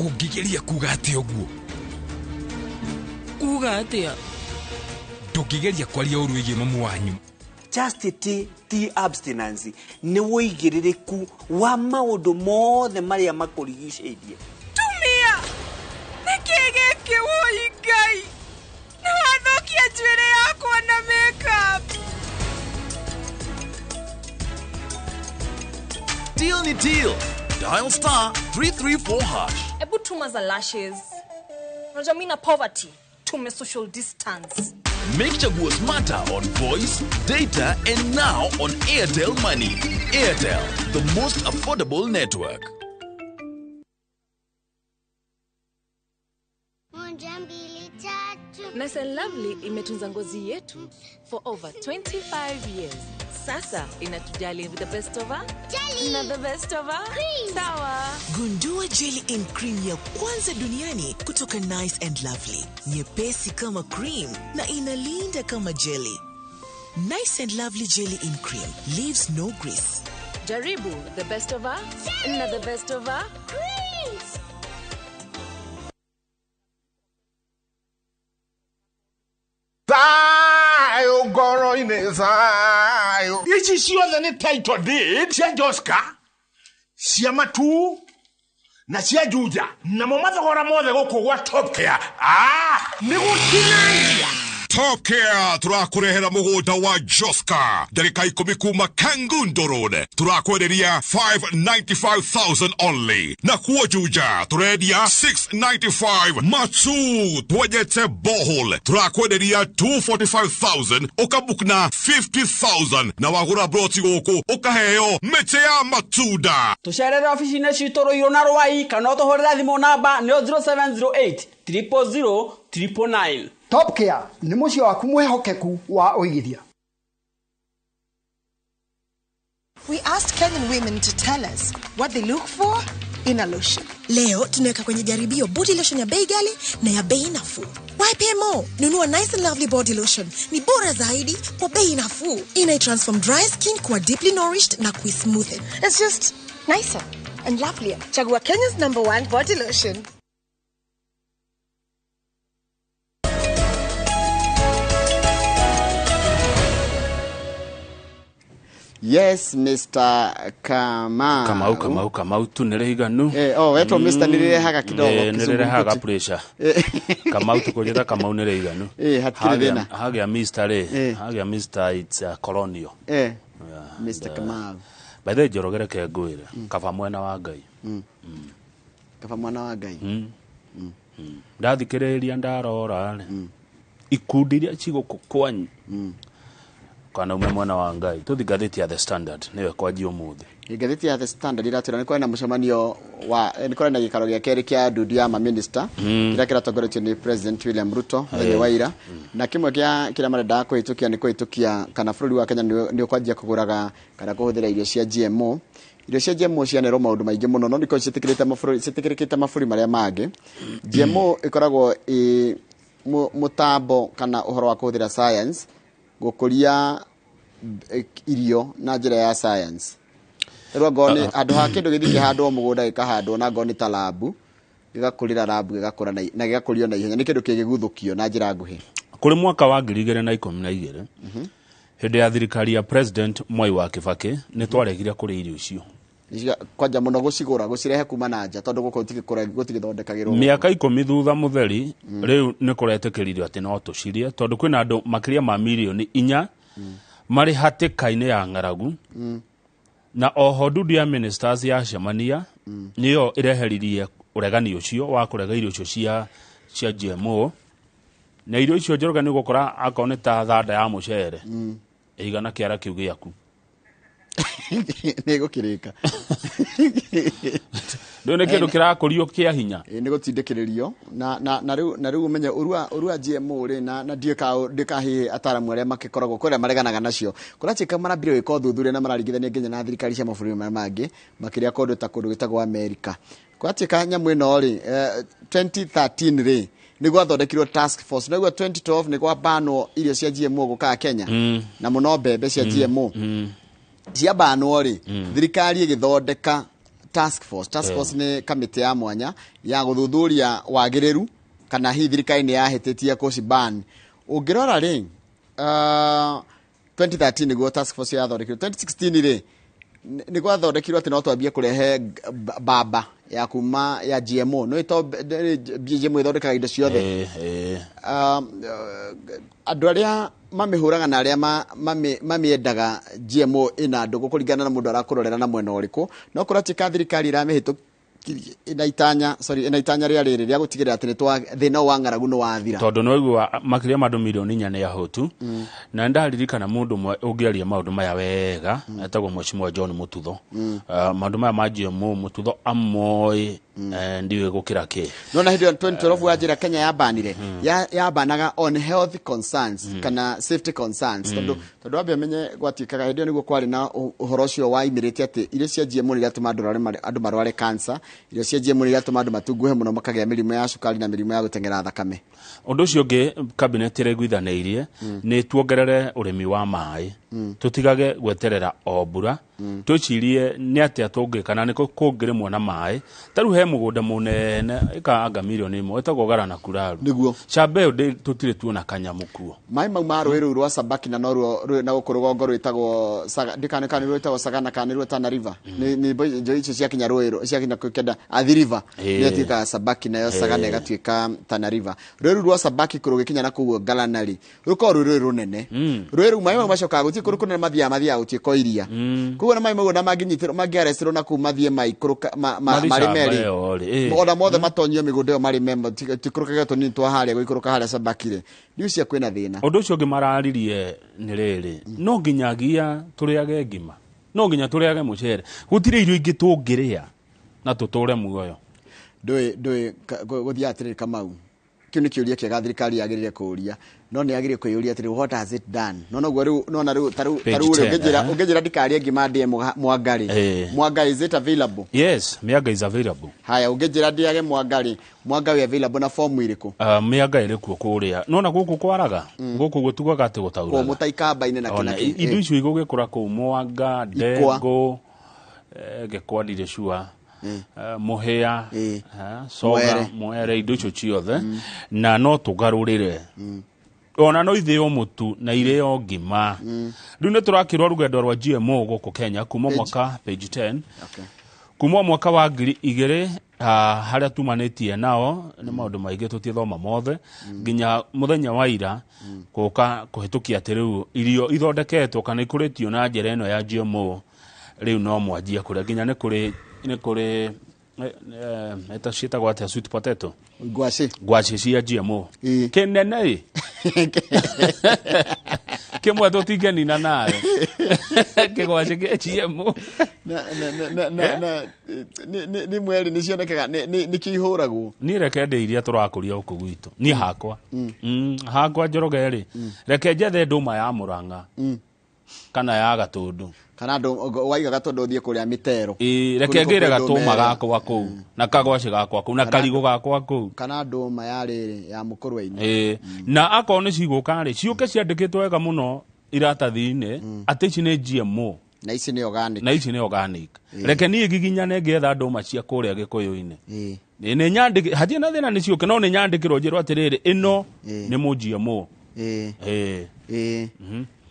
Ũngĩgeria kuga atĩ ũguo kuga atĩa ndũngĩgeria kwaria ũru wĩgiĩ mamu wanyu chastity ti abstinence nĩ wĩigĩrĩrĩku wa maũndũ mothe marĩa makũrigicĩirie tumia nĩkĩ gĩkĩ woi Ngai nĩ wathokia njuĩrĩ yakwa na makeup Deal ni deal. Dial star 334 hash. Ebu tuma za lashes. Unajua mimi na poverty. Tume social distance. Make chaguo smarter on voice, data, and now on Airtel Money. Airtel, the most affordable network. Nice and Lovely imetunza ngozi yetu for over 25 years. Sasa inatujali with the best of her. Jelly. Na the best of her. Cream. Sawa. Gundua jelly in cream ya kwanza duniani kutoka Nice and Lovely. Nyepesi kama cream na inalinda kama jelly. Nice and Lovely jelly in cream leaves no grease. Jaribu the best of her. Na the best of her. Cream. Sayo goro ine sayo. Ichi ciothe ni title deed cia Joska, cia Matu na cia Juja na mo mathogora mothe guku gwa Top Care. Ni gutinania Top Care turakurehera mugunda wa Joska ndarika 10 kuma Kangundo Road turakwenderia 595,000 only na kuo Juja turendia 695. Matu twejete bohol turakwenderia 245,000 ukabukna 50,000 na wagura broti guku ukaheo mete ya matunda. Tusherere ofisine citoro iro na rwai kana tuhorera thimo namba ni 0708 000 999. Top Care ni mucio waku mwehokeku wa oigithia. We asked Kenyan women to tell us what they look for in a lotion. Leo tunaweka kwenye jaribio body lotion ya bei ghali na ya bei nafuu. Why pay more? Nunua Nice and Lovely body lotion. Ni bora zaidi kwa bei nafuu. Inai-transform dry skin kuwa deeply nourished na kui-smoothen. It's just nicer and lovelier. Chagua Kenya's #1 body lotion. Yes, Mr. Kamau tu nireiganu. Weto Mr. nirehaga kidogo. Nirehaga pressure. Kamau tu kujeta Kamau nireiganu. Hatkire thina. Hagia Mr. It's colonial. Mr. Kamau. By the jorogere ke ngwire. Kaba mwena wa Ngai. Kaba mwena wa Ngai. Ndathikiriria ndarora. Ikundi iria ciguku kwanyu. Kana umemwana wa Ngai tuthi gatheti ya The Standard niwe kwaji umuthi gatheti ya The Standard iratira ni kwena mucemanio wa ni kwena gikaro gya keri kya ndudu ya minister ira kiratongoretio ni President William Ruto thini waira na kimwe kira marenda kuhitukia ni kuhitukia kana bururi wa Kenya ni kwajia kuguraga kana kuhuthira irio cia GMO. Irio cia GMO cianero maundu maingi muno no ndiko citikirikite maburi maria mangi. GMO ikoragwo mutambo kana uhoro wa kuhuthira science gukuria irio na njira ya science. Rwa ngoni andu ha kindu githike handwo mugunda gikahandwo na ngoni ta labu gigakurira labu gigakura na gigakurio na ihenya ni kindu kigiguthukio na njira nguhi. Kuri mwaka wa 2012 hindi ya thirikari ya President Mwai wa Kibaki ni twaregire kuri irio icio kwanja muno gucigura gucirehe kuma na nja tondu guko tikikura gutigithondekagirwo miaka 10 thutha mutheri riu ni kuretekeririo ati no tucirie tondu kwina andu makiria ma milioni 4 mari hatikaine ya ngaragu na oho ndudu ya ministers ya cemania niyo ireheririe uregani ucio wa kurega irio icio cia GMO na irio icio njoroga ni gukora akone ta thanda ya mucere igana kiara kiu giaku nego kirika ndone kindu kirakurio kia hinya ni gutindikiririo na riu umenye urua GMO ri na ndika hi ataramu aria makikoragwo kuria mareganaga nacio kurachika marambire wiko thuthuria na mararigithania nginya na thirikari cia mabũrũri mangi makiria kondu ta kundu gitagwo America kurachika nyamu ino ri 2013 ri ni gwathondekirwo task force niguo 2012 ni gwa bano irio cia GMO guka Kenya na muno mbembe cia GMO cia bano ri thirikari igithondeka task force ni kamiti ya mwanya ya guthuthuria wagiriru kana hi thirikari ni yahetitie kuciban ungirora ri 2013 ni gwa task force ya thondekirwo 2016 ri ni gwathondekirwo ati no twambie kurehe baba ya kuma ya GMO no ito GMO ithondekaga indo ciothe andũ arĩa mamĩhũraga na arĩa mamĩendaga GMO ina ndũgũ kũringana na mũndũ arakũrorera na mwena ũrĩkũ no kũratika thirikari iramĩhĩtũkia ina itanya rĩa rĩrĩ rĩa gũtigĩrĩra atĩ thĩna wa ng'aragu nĩ wathira tondũ no igua makĩria ma andũ milioni 4 nĩ ahotu na ndaririkana mũndũ ũmwe ũngĩaria maũndũ maya wega etagwo Mheshimiwa John Mũtutho maũndũ maya ma GMO Mũtutho amoĩ ndiwe gũkĩra kĩ no na hĩndĩ ya 2012 wanjĩra Kenya yabanire yabanaga on health concerns kana safety concerns tondũ ambe menye gwatuĩkaga hĩndĩ nĩguo kwarĩ na ũhoro ũcio waimĩrĩte atĩ irio cia GMO nĩ iratũma andũ marware cancer irio cia GMO nĩ iratũma andũ matunguhe mũno makagĩa mĩrimũ ya cukari na mĩrimũ ya gũteng'era thakame ũndũ ũcio ũngĩ cabinet ĩraiguithanĩirie nĩ tuongerere ũrĩmi wa maĩ tutigage gweterera o mbura twĩcirie nĩ atĩa tũngĩka na nĩ kũngĩrĩmwo na maĩ tarĩu he mũgũnda mũnene ĩkaanga milioni 1 ĩtagwo Garana Kuraru nĩguo Camba ĩyo tũtirĩ tuona kanyamu kuo maĩ mau ma rũĩ rũu rwa Sabaki na noruo na gũkũ rũgongo rwĩtagwo ndikane rwĩtagwo Sagana kana rwĩtagwo Tana River nĩ njo icio ciakinya rũĩ ciakinya kũkenda Athi River nĩ atuĩka Sabaki nayo Sagana ĩgatuĩka Tana River rũĩ rũu rwa Sabaki kũrũgĩkinya na kũguo Galanari rũkorwo rũĩ rũnene rũĩ rũu maĩ mau macokaga gũthiĩ kũrũ kũnene mathiaga gũtuĩka iria koguo na maĩ mau na mangĩarecerwo na kumathie maikũrũka marĩ merĩ ona mothe matonyio mĩgũnda ĩyo marĩ memba tikũrũkaga tũnini twa harĩa gũikũrũka harĩa Sabakire nĩ ucia kwĩna thĩna ũndũ ũcio ũngĩ mararirie nĩ rĩrĩ no nginyagia tũrĩage ngima no nginya tũrĩage mũcere gũtirĩ irio ingĩ tũngĩrĩa na tũtũre muoyo ndũĩ gũthiĩ atĩrĩrĩ Kamau kĩu nĩ kĩũria kĩega thirikari yagĩrĩire kũũria no nĩ yagĩrĩire kwĩyũria atĩrĩ what has it done no noguo rĩu nona rĩu tarĩu ũngĩnjĩra ndikarie ngima ndĩe mwanga is it available yes mĩanga is available haya ũngĩnjĩra ndĩage mwanga we available na form ĩrĩkũ mĩanga ĩrĩ kuo kũrĩa nona gũkũ kwaraga gũkũ gũtugaga atĩ gũtauraga mũtaikamba-inĩ na kĩna indo icio igũgĩkũra kũu mwanga ndengũ gĩkwa ndirĩ sure mũhĩa soga mwere indo icio ciothe na no tũgarũrĩre ona no ithĩo mũtu na irĩo ngima rĩu nĩ tũrakĩrwo rũgendo rwa GMO gũkũ Kenya kuma mwaka page 10 kuma mwaka wa 2000 harĩa tumanĩtie nao nĩ maũndũ maingĩ tũtithoma mothe nginya mũthenya wa ira gũka kũhĩtũkia atĩ rĩu irio ithondeketwo kana ikũrĩtio na njĩra ĩno ya GMO rĩu no mwanjia kũrĩa nginya nĩ kũrĩ eta ciĩtagwo atĩa sweet potato ngwacĩ cia GMO kĩnene kĩmwe tũtingĩnina nawe kĩgwacĩ kĩa GMO nĩ mweri nĩ cionekaga nĩ kĩihũragwo niĩ reke ndĩ iria tũrakũria gũkũ gwitũ niĩ hakwa Njoroge reke njethe ndũma ya Mũrang'a kana ya Gatũndũ kana waiga Gatũndũ ũthiĩ kũrĩa Mĩtero reke ngĩre gatũma gakwa kũu na kagwacĩ gakwa kũu na karigũ gakwa kũu kana ndũma ya rĩrĩ ya mũkũrwa-inĩ na akorwo nĩ cigũka rĩ ciũke ciandĩkĩtwo wega mũno iratathi-inĩ atĩ ici nĩ GMO na ici nĩ organic reke niĩ giginyane ngĩetha ndũma cia kũrĩa Gĩkũyũ-inĩ nĩ nyandĩkĩ hatirĩ na thĩna nĩ ciũke no nĩ nyandĩkĩrwo njĩrwo atĩrĩrĩ ĩno nĩ mũ GMO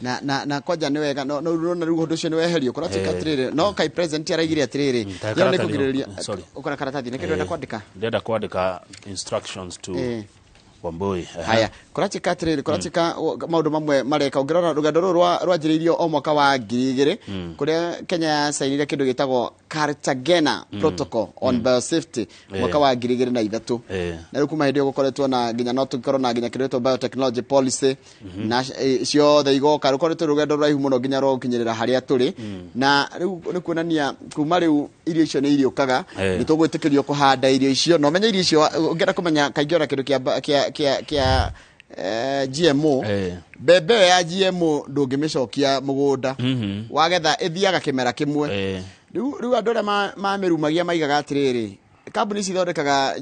na kwanja nĩ wega no rĩu ũndũ ũcio nĩ weherio kũratuĩka atĩrĩrĩ no kai president araigire atĩrĩrĩ nĩ kũgirĩrĩria ũkora karatathi nĩ kĩndũ ndenda kwandĩka instructions to Wambui haya kũratuĩka atĩrĩrĩ kũratuĩka maũndũ mamwe mareka ũngĩrora rũgendo rũrũ rwanjĩrĩirio o mwaka wa 2000 kũrĩa Kenya yacainire kĩndũ gĩtagwo Cartagena Protocol on Biosafety mwaka wa 2003 na rĩu kuma hĩndĩ ĩyo gũkoretwo na nginya no tũkorwo na nginya kĩndũ gĩtagwo biotechnology policy na ciothe igoka rũkoretwo rũgendo rũraihu mũno nginya rũgũkinyĩrĩra harĩa tũrĩ na rĩu nĩ kuonania kuma rĩu irio icio nĩ irĩũkaga nĩ tũgwĩtĩkĩrio kũhanda irio icio no menye irio icio ũngĩenda kũmenya kaingĩ ora kĩndũ kĩa GMO mbembe ya GMO ndũngĩmĩcokia mũgũnda wagetha ĩthiaga kĩmera kĩmwe rĩu andũ arĩa mamĩrumagia maigaga atĩrĩrĩ kambuni ici ithondekaga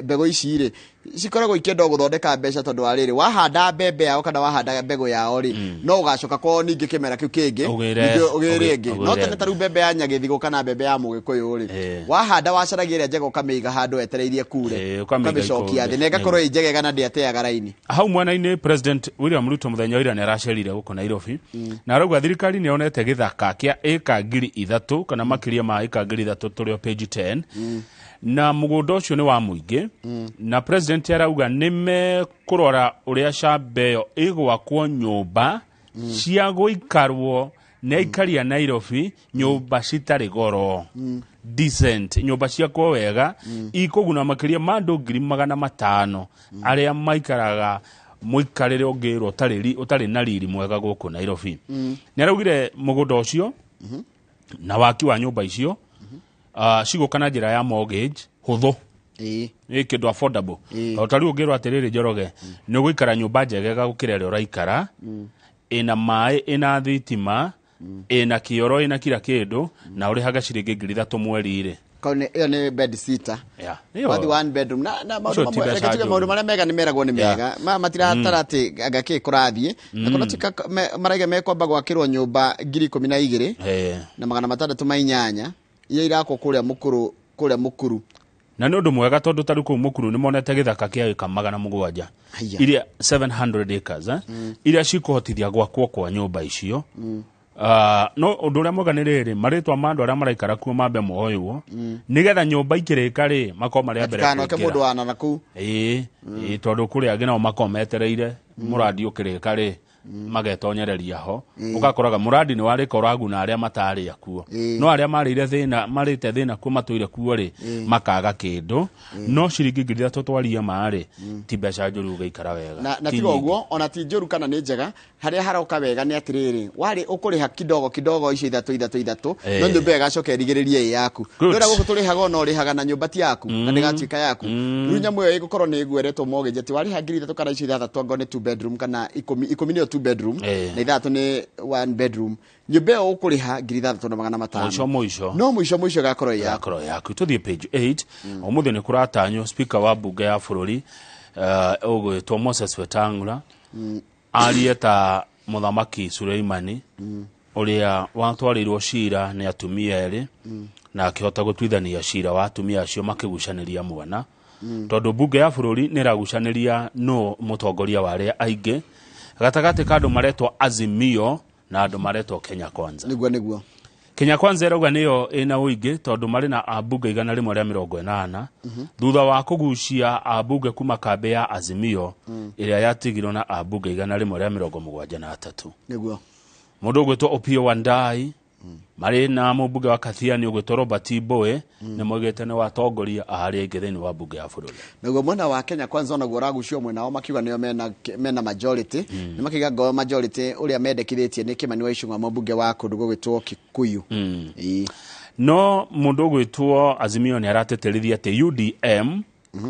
mbegũ ici rĩ cikoragwo ikĩenda gũthondeka mbeca tondu wa rĩrĩ wahanda mbembe yao kana wahanda mbegũ yao rĩ no ũgacoka kwao ningĩ kĩmera kĩu kĩngĩ ũgĩre ĩngĩ no tene taru mbembe ya nyagĩthigũ kana mbembe ya mũgĩkũyũ rĩ wahanda wacaragia ĩrĩa njega ũkamĩiga handũ etereirie kure ũkamĩcokia thĩ na ĩgakorwo ĩ njega na ndĩateaga raini. Hau mwena-inĩ President William Ruto mũthenya ira nĩaracerire gũkũ Nairobi na arauga thirikari nĩonete gĩthaka kĩa ĩka 3,000 kana makĩria ma ĩka 3,000 tũrĩo page 10 na mũgũnda ũcio nĩ wa mũingĩ na president arauga nĩmekũrora ũrĩa shamba ĩyo ĩgwakwo nyũmba cia gũikarwo nĩ aikari a Nairobi, nyũmba citarĩ goro decent, nyũmba ciakwo wega ikũguna makĩria ma andũ 500,000 arĩa maikaraga mũikarĩre ũngĩrwo ũtarĩ na riri mwega gũkũ Nairobi. Nĩaraugire mũgũnda ũcio na waki wa nyũmba icio cigũka na njĩra ya mortgage hũthũ kĩndũ affordable. Tariũ ũngĩrwo atĩrĩrĩ Njoroge nĩ ũgũikara nyũmba njegega gũkĩra ĩrĩa ũraikara ĩna maĩ ĩna thitima ĩna kĩoro ĩna kila kĩndũ na ũrĩhaga ciringi 3,000 mweri-rĩ. Ĩyo nĩ bed sitter. Wathi one bedroom na maũndũ marĩa mega nĩ meragwo nĩ mega matiratara atĩ agakĩ kũrathiĩ na kuna tika maraiga mekwamba gwakĩrwo nyũmba 12,000 na 608 iria irakwo kũrĩa mũkuru na nĩ ũndũ mwega tondũ tarĩ kũu mũkuru nĩ monete gĩthaka kĩa ĩka 700 iria 700 acres iria cikũhotithia gwakwo kwa nyũmba icio. No ũndũ ũrĩa mwega nĩ rĩrĩ marĩtwa ma andũ arĩa maraikara kuo mambe moywo nĩgetha nyũmba ikĩrĩka rĩ makoo marĩa mbere kanoke mũndũ wana na kuu tondũ kũrĩa angĩ nao makometereire mũradi ũkĩrĩka rĩ magetonyereria ho ugakoraga muradi ni warika uraguna aria matari akuo no aria marire thina marite thina kuo matũire kuo ri makaga kindu no ciringi 3,000 twaria mari ti mbeca njuru ugaikara wega na tigo uguo ona ti njuru kana ni njega haria haroka wega ni atiriri wari ukuriha kidogo icio 3 no nyumba igacoka irigiririe yaku ndora guku turihaga ona urihaga na nyumba ti yaku na ndigatuika yaku riu nyamu iyo igukorwo ni igweretwo mortgage ati wariha 3,000 kana icio 3 ngo ni 2 bedroom kana 10 ni 2 bedroom na ithatu ni 1 bedroom nyumba iyo ukuriha 3,500 no muico gakorwo yaku tuthie page 8 umuthi ni kuratanyo speaker wa bunge ya bururi ugwitwo Moses Wetangula arieta muthamaki Suleimani uria watwarirwo cira ni atumia eri na akihota gutwithania cira wa atumia acio makigucaniria mwana tondu bunge ya bururi ni ragucaniria no mutongoria ware ainge gatagati ka andu maretwo Azimio na andu maretwo Kenya Kwanza niguo Kenya Kwanza erauga niyo ina uingi tondu mari na abunge 180 thutha wa kugucia abunge kuma kambe ya Azimio iria yatigirwo na abunge 173 niguo mundu ugwitwo Opio Wandai mari na mubunge wa Kathiani ugwitwo Robert Boe ni mogete ni watongoria ahari ingi thini wa bunge ya bururi naguo mwena wa Kenya Kwanza ona guoragucio mwena wao makiuga niyo mena majority ni makiga go majority uria mendekithitie ni Kimani wa Icung'wa mubunge wa kundu gugwitwo Kikuyu no mundu ugwitwo Azimio ni arateterithia ati UDM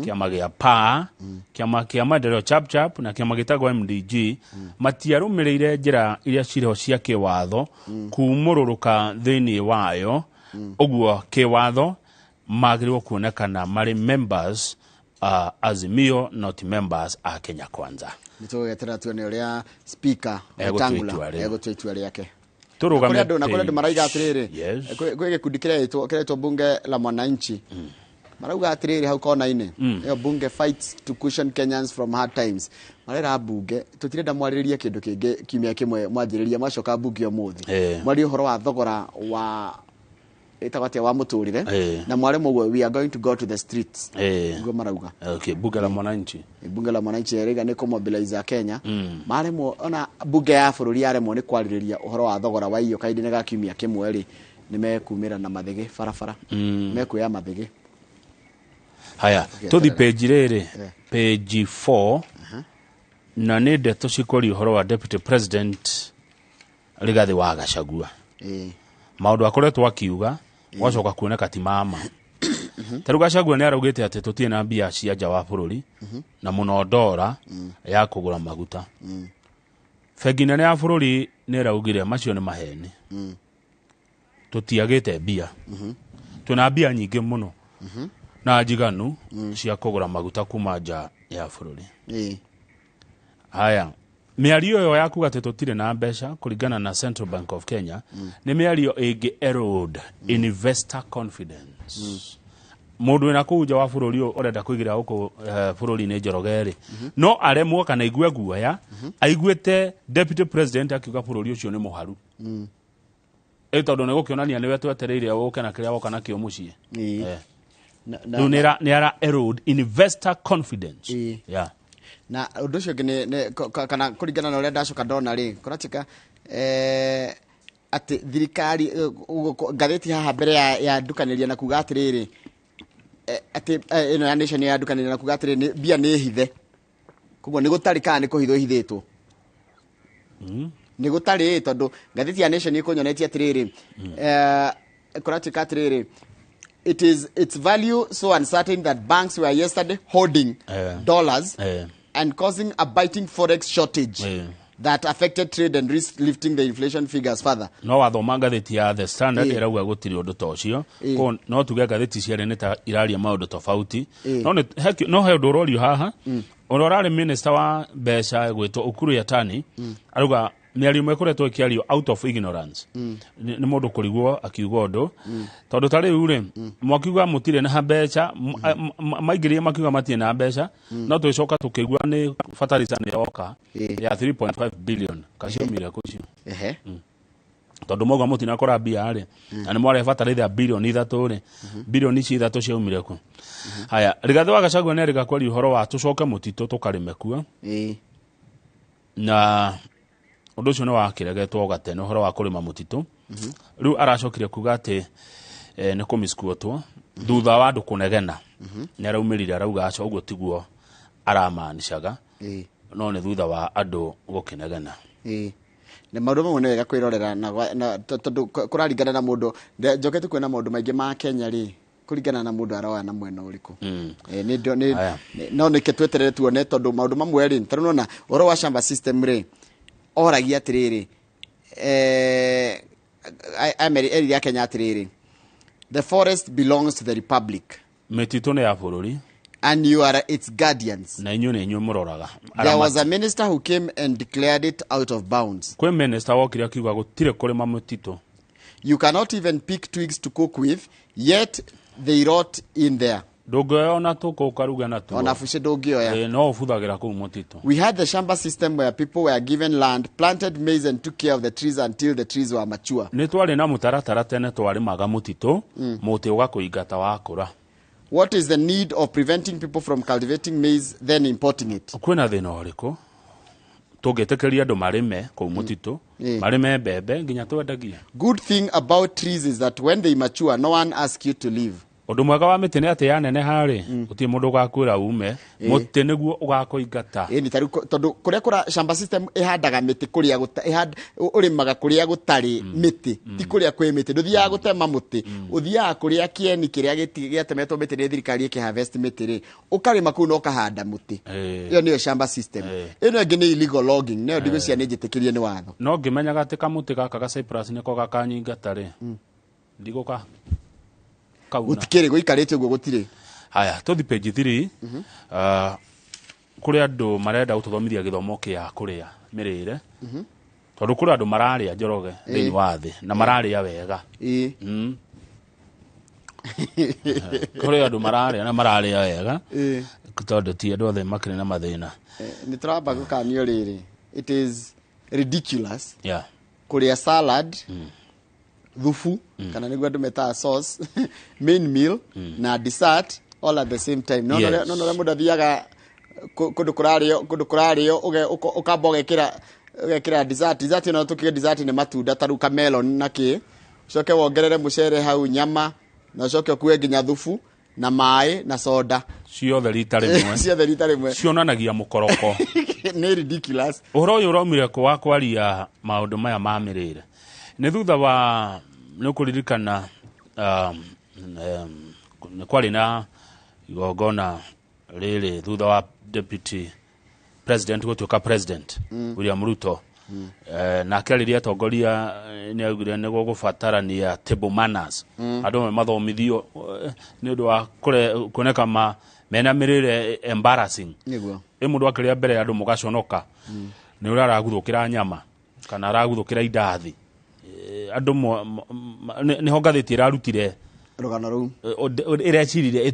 kiama gia PA kiama kia maendeleo chap na kiama gitagwo MDG matiarumirire njira iria cireho cia kiwatho kumururuka thini wayo uguo kiwatho magirwo kuonekana mari members Azimio not members a Kenya Kwanza nitugetera tuone uria speaker Wetangula egutwitua riake turugame na kule maraiga atiriri kwe gikundi kiretwo bunge la mwananchi marauga atiriri hau kona-ini iyo bunge fights to cushion Kenyans from hard times marera bunge tutirenda mwaririria kindu kingi kiumia kimwe mwanjiriria mwacoka bunge umuthi mwari uhoro wa thogora wa itagwatia wa muturire na mwaremo we are going to go to the streets ngo marauga bunge la mwananchi erega ni kumobilize Kenya maremo ona bunge ya bururi yaremo ni kwaririria uhoro wa thogora wa iyo kaidi nega kiumia kimwe ri ni mekumira na mathige farafara mekuya mathige. Haya, tuthi page rere, page 4, na nĩ ndeto cikori uhoro wa Deputy President Rigathi wa Gachagua. Maũndũ akoretwo akiuga, wacoka kuoneka ti mama. Tarũ Gachagua nĩ araugĩte atĩ tũtirĩ na mbia cia nja wa bũrũri, na mũno ndora ya kũgũra maguta. Bengi nene ya bũrũri nĩ ĩraugire macio nĩ maheni. Tũtiagĩte mbia. Tuna mbia nyingĩ mũno. Na njiganu cia kugura maguta kuma nja ya bururi haya miario yo yaku gate tutire na mbeca kuringana na Central Bank of Kenya ni miario ingi erode investor confidence mundu ina kuja wa bururi urenda kuigira guku bururi ni Njoroge no aremwo kana igwe guoya aiguite deputy president akiuga bururi ucio ni muharu tondu ne gukionania niwe twetereire uke na kiria woka nakio mucii ni ara erode investor confidence na undu ucio kana kuringana na uria ndacoka ndona ri kuratika ati thirikari ngatheti haha mbere ya ndukaniria na kuga atiriri ati ino ya nation ya ndukaniria na kuga atiriri bia ni hithe koguo ni gutari kana ni kuhithwo hithitwo ni gutari tondu ngatheti ya nation ikunyonetie atiriri kuratika atiriri its value so uncertain that banks were yesterday holding dollars and causing a biting forex shortage that affected trade and risk lifting the inflation figures further. No wathoma ngatheti ya The Standard irauga gutiri undu ta ucio ko no tuge ngatheti ciare ni ta iraria maundu tofauti no he undu urorio haha urorare minister wa mbeca gwitwo Ukuru Yatani arauga miario mekuretwo kiario out of ignorance ni mundu kurigwo akiuga undu tondu tari ure mwakiuga mutire na mbeca maigirie makiuga matie na mbeca no tuicoka tukigwa ni fertilizer ni yoka ya 3.5 billion kaciumire kucio tondu moga mutina kora bia ri na ni mware fertilizer billion 3 ri billion ici 3 ciumire ku haya Rigathi wa Gachagua ne riga kwari uhoro wa tucoke mutito tukarimekua na undu ucio ni wakiregetwo gatene uhoro wa kurima mutitu riu aracokire kuga ati ni kumiskuotwo thutha wa andu kunegena ni araumirire arauga aco uguo tiguo aramaanishaga no ni thutha wa andu gukinegena ne maundu mamwe ni wega kwirorera na tondu kuraringana na mundu njokete kwena maundu maingi ma Kenya ri kuringana na mundu arawa na mwena uriku no ni ketweterere tuone tondu maundu mamwe ri tarunona oro wa shamba system ri oragia atiriri eri ya Kenya atiriri the forest belongs to the republic metitu ni ya bururi and you are its guardians na inyu ni inyu muroraga there was a minister who came and declared it out of bounds kwe minister wokire akiuga gutire kurima mutitu you cannot even pick twigs to cook with yet they rot in there ndungioya tuko ukaruga na tu ona fuce ndungioya no ubuthagira ku mutitu we had the shamba system where people were given land planted maize and took care of the trees until the trees were mature ni twari na mutaratara tene twari maga mutitu muti ugakuingata wakura what is the need of preventing people from cultivating maize then importing it kwina thina uriko tugetekeria andu marime ku mutitu marime mbembe nginya twendagia good thing about trees is that when they mature no one asks you to leave undu mwega wa miti ni ati yanene hari uti mundu gakwira ume muti niguo ugakoingata ni tari tondu kuria kura shamba system ihandaga miti kuria urimaga kuria gutari miti ti kuria kwi miti nduthiaga gutema muti uthiaga kuria kieni kiria gitemetwo miti ni thirikari iki harvest miti ri ukarima ku no kahanda muti iyo niyo shamba system ino ingi ni illegal logging nayo ndigwicia ni njitikirie ni watho no ngimenyaga ati kamuti gaka ga Cyprus niko gakanyingata ri ndiguka gutikire guikarite uguo gutire haya tuthi page 3 kuri andu marenda ututhomithia githomo kia kuria mirire tondu kuri andu mararia Njoroge thiini wa thi na mararia wega kuri andu mararia na mararia wega tondu ti andu othe makire na mathina ni turamba gukanio riri it is ridiculous kuria salad dhufu kana niguo andu meta sauce main meal na dessert all at the same time no no mundu athiaga kundu kurario ukamba ugekira dessert no tukige dessert ni matunda taruka melon na ki coke wongerere mucere hau nyama na coke kuwe nginya thufu na mai na soda ciothe rita rimwe cionanagia mukoroko ni ridiculous uhoro uyu uromire kwa kwaria maundu maya ma mirire ni thutha wa nukuririkana kwari na igongona riri thutha wa deputy president gutuika president William Ruto na akariria atongoria ni augire ni gugubatarania table manners andu mathomithio ni undu wa kuoneka mena mirire embarrassing niguo mundu akiria mbere andu mugaconoka ni ura araguthukira nyama kana araguthukira indathi andu ni hongathiti irarutire rugano ruu irecirire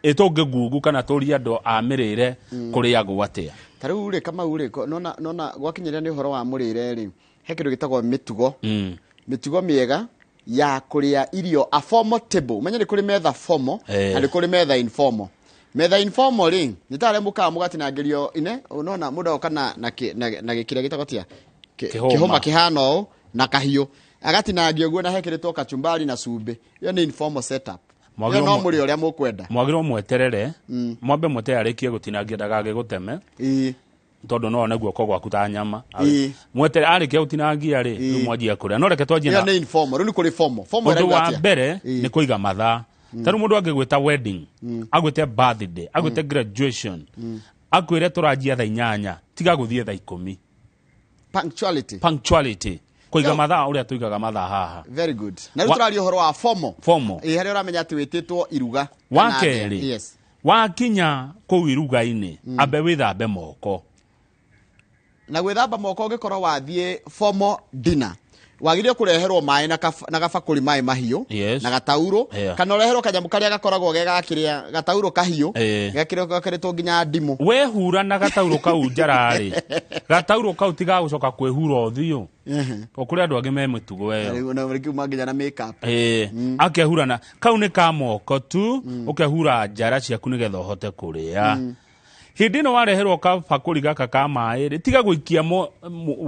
itungi gugu kana turi andu a mirire kuria gwatia tariu ri kama uri nona gwakinyiria ni uhoro wa murire ri he kindu gitagwo mitugo miega ya kuria irio affordable menye ni kuri metha formal na ni kuri metha informal metha informal ri ni tare muka mugatinangirio ine unona muda okana na gikira gitagotia kihoma kihano na kahio agatinangio guo na hekiritwo kachumbari na cumbi iyo ni informal setup no muri uria mukwenda mwagirwo mweterere mwambe muteyarikie gutinangia ndagage guteme tondu no naguo ko gwaku ta nyama mwetere arikia gutinangia ri mwanjia kuria no reke twanjie na ni informal ni kuri formal undu wa mbere ni kuiga mathaa taru mundu angigwita wedding agwite birthday agwite graduation akwire turanjia thaa 8 tiga guthie thaa 10 punctuality kuiga mathaa uria tuigaga mathaa haha very good na ruturari uhoro wa formal hari uramenya ati wititwo iruga wakeri yes wakinya ku iruga-ini ambe withambe moko na gwithamba moko ngikorwo wathie formal dinner wagirio kureherwo mai na gabakuri mai mahiu na gatauro kana ureherwo kanyamu karia gakoragwo gega kiria gatauro kahiu gekire gakiritwo nginya ndimu we hura na gatauro kau njarari gatauro kau tiga gucoka kwihura uthio okuri andu angi me mitugo weyo na rikiuma nginya na makeup akehurana kau ni ka moko tu ukehura njara ciaku nigetha uhote kuria hindi no wareherwo ka bakuri gaka ka mai ri tiga guikia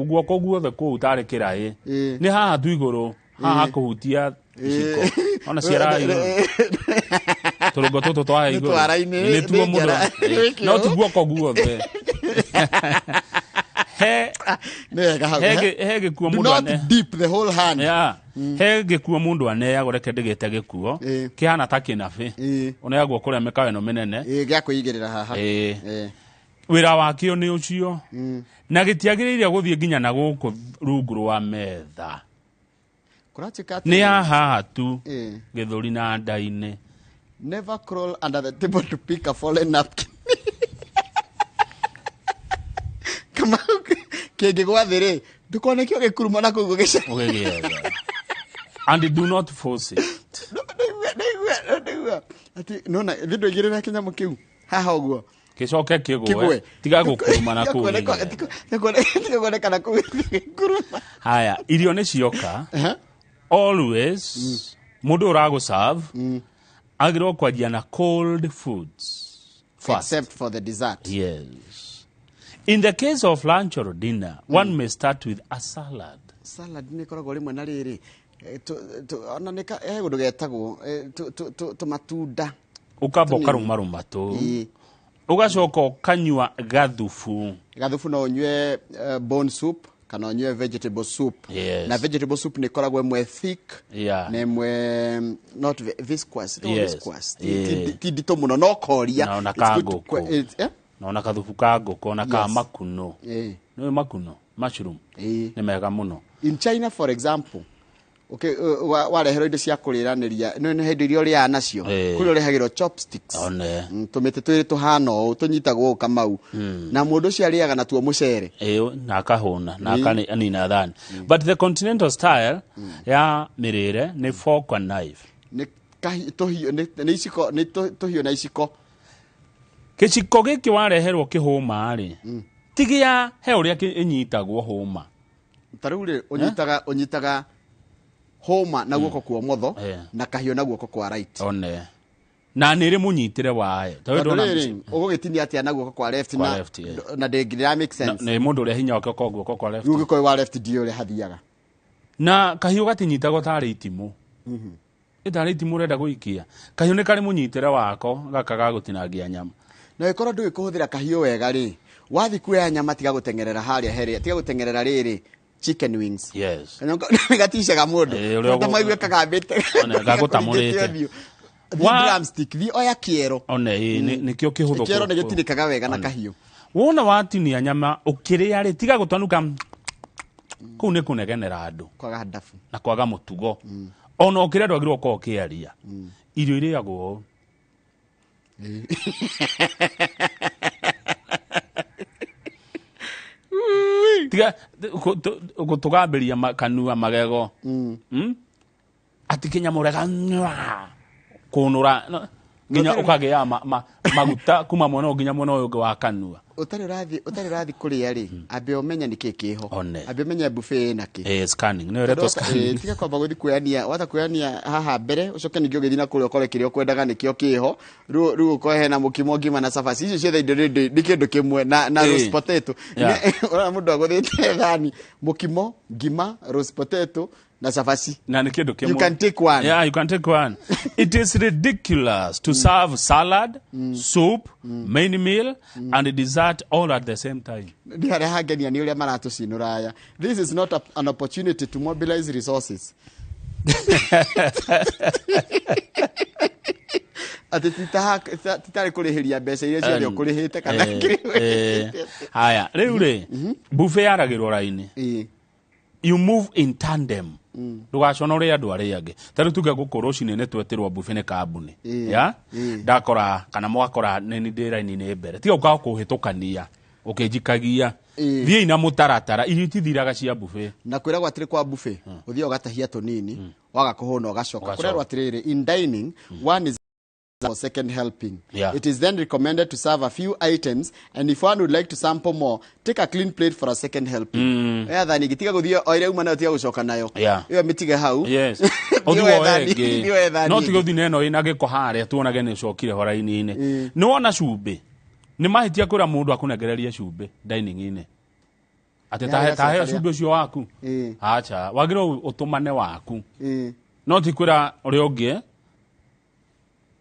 guoko guothe ku utare kirai ni haha tu iguru haha kuhutia iciko ona ciara turugo tutu twa iguru ni tuo mundu no tu guoko guothe he kuo mundu ane deep the whole hand he gikuo mundu ane agoreke ndigite gikuo kihana ta kinabi ona guo kuria mekawe no menene gya kuigirira haha wira wakio ni ucio na gitiagiriria guthie nginya na guku rungu rwa metha ni haha tu githuri na ndaine never crawl under the table to pick a fallen napkin kama kege gwathire dukonekio gikuruma na kugo gica and do not force it ati nona video igirira kinyamu kiu haha uguo kicoke kigwe tiga gukuruma na kugo tiga kana kuruma haya irio ni cioka always mundu urago serve agirwo kwajia na cold foods first except for the dessert yes. In the case of lunch or dinner, one may start with a salad. Salad ni koragwo rimwe na riri ona nika gundu getagwo matunda ukamba karuma tu ugacoka kanywa gathufu no unywe bone soup kana unywe vegetable soup na vegetable soup ni koragwo mwe thick na mwe not viscous ti dito muno no koria na kaguko na kathufu ka ngoko na ka makuno no makuno mushroom ni mega muno in China for example okay warehero indo cia kuriraniria no hindi irio ria nacio kuri urehagirwo chopsticks tumite twiri tuhano tunyitagwo kamau na mundu cia riaga na tuo mucere na akahuna na akanina thani but the continental style ya mirire ni fork and knife ni tohio ni iciko ni tohio na iciko kiciko giki wareherwo kihuma ri tigia he uria inyitagwo huma taruri unyitaga homa na guoko kwa motho na kahio na guoko kwa right one na niri munyitire wae tondu riri ugugitinia atia na guoko kwa left na ngira make sense na mundu uri hinya wake kwa guoko kwa left guoko kwa left dio uri hathiaga na kahio gatinyitagwo tari itimu itari itimu renda guikia kahio ni kari munyitire wako gakaga gutinangia nyama na ikoro ndu ikuhuthira kahio wega ri wathi kuya nyama tiga gutengerera haria heria tiga gutengerera riri chicken wings yes gatishaga mundu tamaigwe kagambite gagutamurite drumstick vi oya kiero one nikio kihutho kiero ni gitinikaga wega na kahio wona watinia nyama ukiria ri tiga gutanuka ku ni kunegenera andu kwaga ndafu na kwaga mutugo ona ukiria ndwagirwo ko kiaria irio iriagwo tiga gutugambiria kanua magego ati kinyamurega kunura nginya ukagia maguta kuma mwana nginya mwana uyu wa kanua utari rathi kuria ri ambe umenya niki kiho ambe umenya buffet naki scanning no reto scanning tiga kwamba guthi kuyania wata kuyania haha mbere ucoke ningi ugithi na kuria ukore kirio kwendaga nikio kiho ru ukohe na mukimo ngima na safasi icio ciothe indo ndi kindu kimwe na roast potato ora mundu aguthite thani mukimo ngima roast potato na safasi na ni kindu kimwe you can take one. Yeah, you can take one. It is ridiculous to serve salad, soup, main meal and dessert all at the same time. Ndi hare hagenia ni uria maratu cinuraya. This is not an opportunity to mobilize resources. Ati titari kurihiria mbeca iria ciothe ukurihite kana haya riu ri buffet yaragirwo raini you move in tandem ndugacona uria andu aria angi tari tuge guku ruciini ni twetirwo buffet ni kambuni ya ndakora kana mwakora nini ndi raini ni mbere tiga uka kuhitukania ukijikagia thie ina mutaratara irutithiraga cia buffet na kwira gwatiri kwa buffet uthie ugatahia tunini waga kuhuna ugacoka kwira gwatiri in dining one is for second helping. It is then recommended to serve a few items, and if one would like to sample more, take a clean plate for a second helping. Thani gitiga guthio oire uma na utia gucoka nayo iyo mitige hau yes othio no tigo thine no ina giko hare tuonage ni cokire horaini-ini ni wona cumbi ni mahitia kura mundu akunengereria cumbi dining-ini ati tahe cumbi ucio waku acha wagiro utumane waku no tikwira uri ungi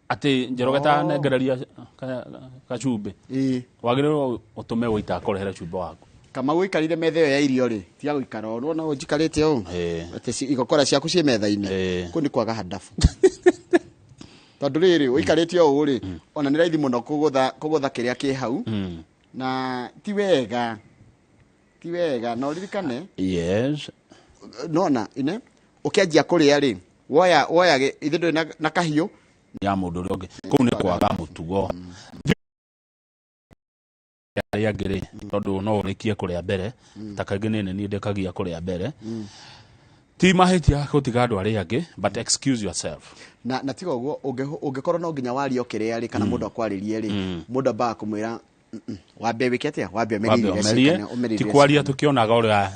ati njerogeta nengereria kachumbi wagire utume wita korehera chumbi waku kama wikarire metha ya irio ri tia guikara uruona ujikarite u ati igokora ciaku cie metha-ini ku ni kwaga hadafu tondu riri wikarite u ri ona ni raithi muno kugutha kiria ki hau na ti wega no ririkane yes nona ine ukianjia kuria ri woya ithindo na kahiu ya mundu uri ungi kuu ni kwaga mutugo ya ngiri tondu no urikie kuria mbere takagi nini ni ndekagia kuria mbere ti mahitia gutiga andu aria angi but excuse yourself na tiga uguo ungikorwo no nginya wario kiria ri kana mundu akwaririe ri mundu ba kumwira wambe wiketia wambe umerie ti kwaria tukionaga uria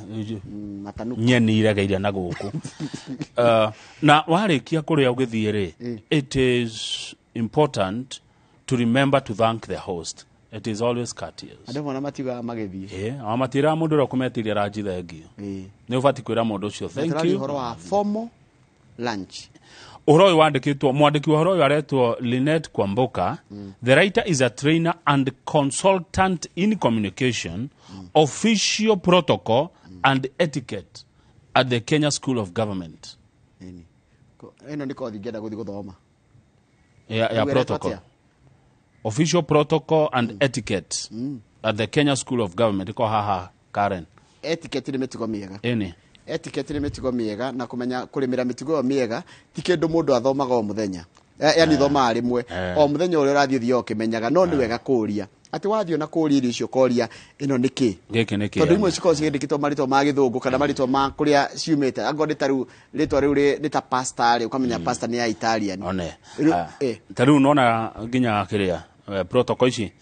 nyeni iregeire na guku na warikia kuria ugithie ri it is important to remember to thank the host. It is always courteous. Ande mwana matiga magithie amatira mundu ro kumetiria ranji thengio ni ubati kwira mundu ucio thank you horo wa formal lunch Uhoro wandikitwo mwandiki wa uhoro aretwo Lynette Kwamboka. The writer is a trainer and consultant in communication, official protocol and etiquette at the Kenya School of Government. Eno ndiko thigenda guthi guthoma. Ya protocol. Official protocol and etiquette at the Kenya School of Government. Iko haha Karen. Etiquette ni metigo miega. Etiquette ni metigo miega na kumenya kurimira metigo miega ti kindu mundu athomaga o muthenya. Yani thoma rimwe o muthenya uri urathio thio kimenyaga no ni wega kuria ati wathio na kuria irio icio koria ino niki giki niki tondu imwe ciko cigindikitwo marito ma githungu kana marito ma kuria ciumite angoni taru ritwa riu ri ta pasta ri ukamenya pasta ni ya Italian one taru nona nginya kiria protocol ici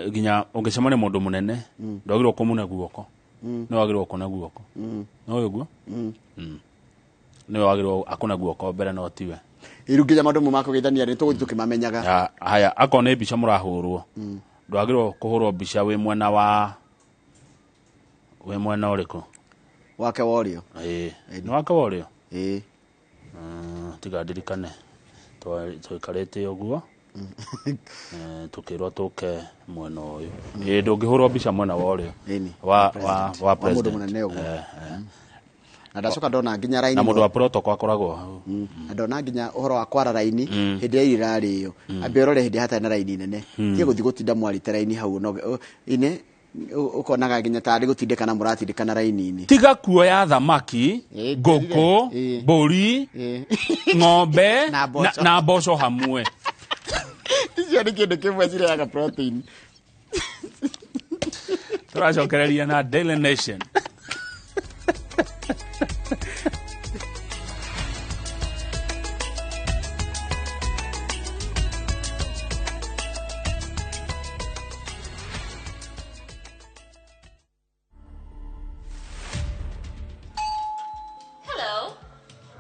nginya ungicemane mundu munene ndogirwo kumuna guoko no wagirwo kuna guoko no yoguo no wagirwo akuna guoko mbere no tiwe irunginya mandu makugithania ri tuguthi tukimamenyaga haya akone bica murahurwo ndwagirwo kuhurwo bica we mwena uriku wake worio ni wake worio tiga ndirikane twikarite uguo tukirwo tuke mwena uyu ndungihurwo bica mwena worio wa president na ndacoka ndona nginya raini na mundu wa protocol akoragwo ndona nginya uhoro wa kwara raini hindi ya irari iyo ambe rore hindi hata na raini nene tie guthi gutinda mwarite raini hau no ine ukonaga nginya tari gutindika na muratindika na raini ini tiga kuoya thamaki ngũkũ mbũri ng'ombe na mboco hamwe cio nĩ kĩndũ kĩmwe cirehaga protein. Tũracokereria na Daily Nation. Hello,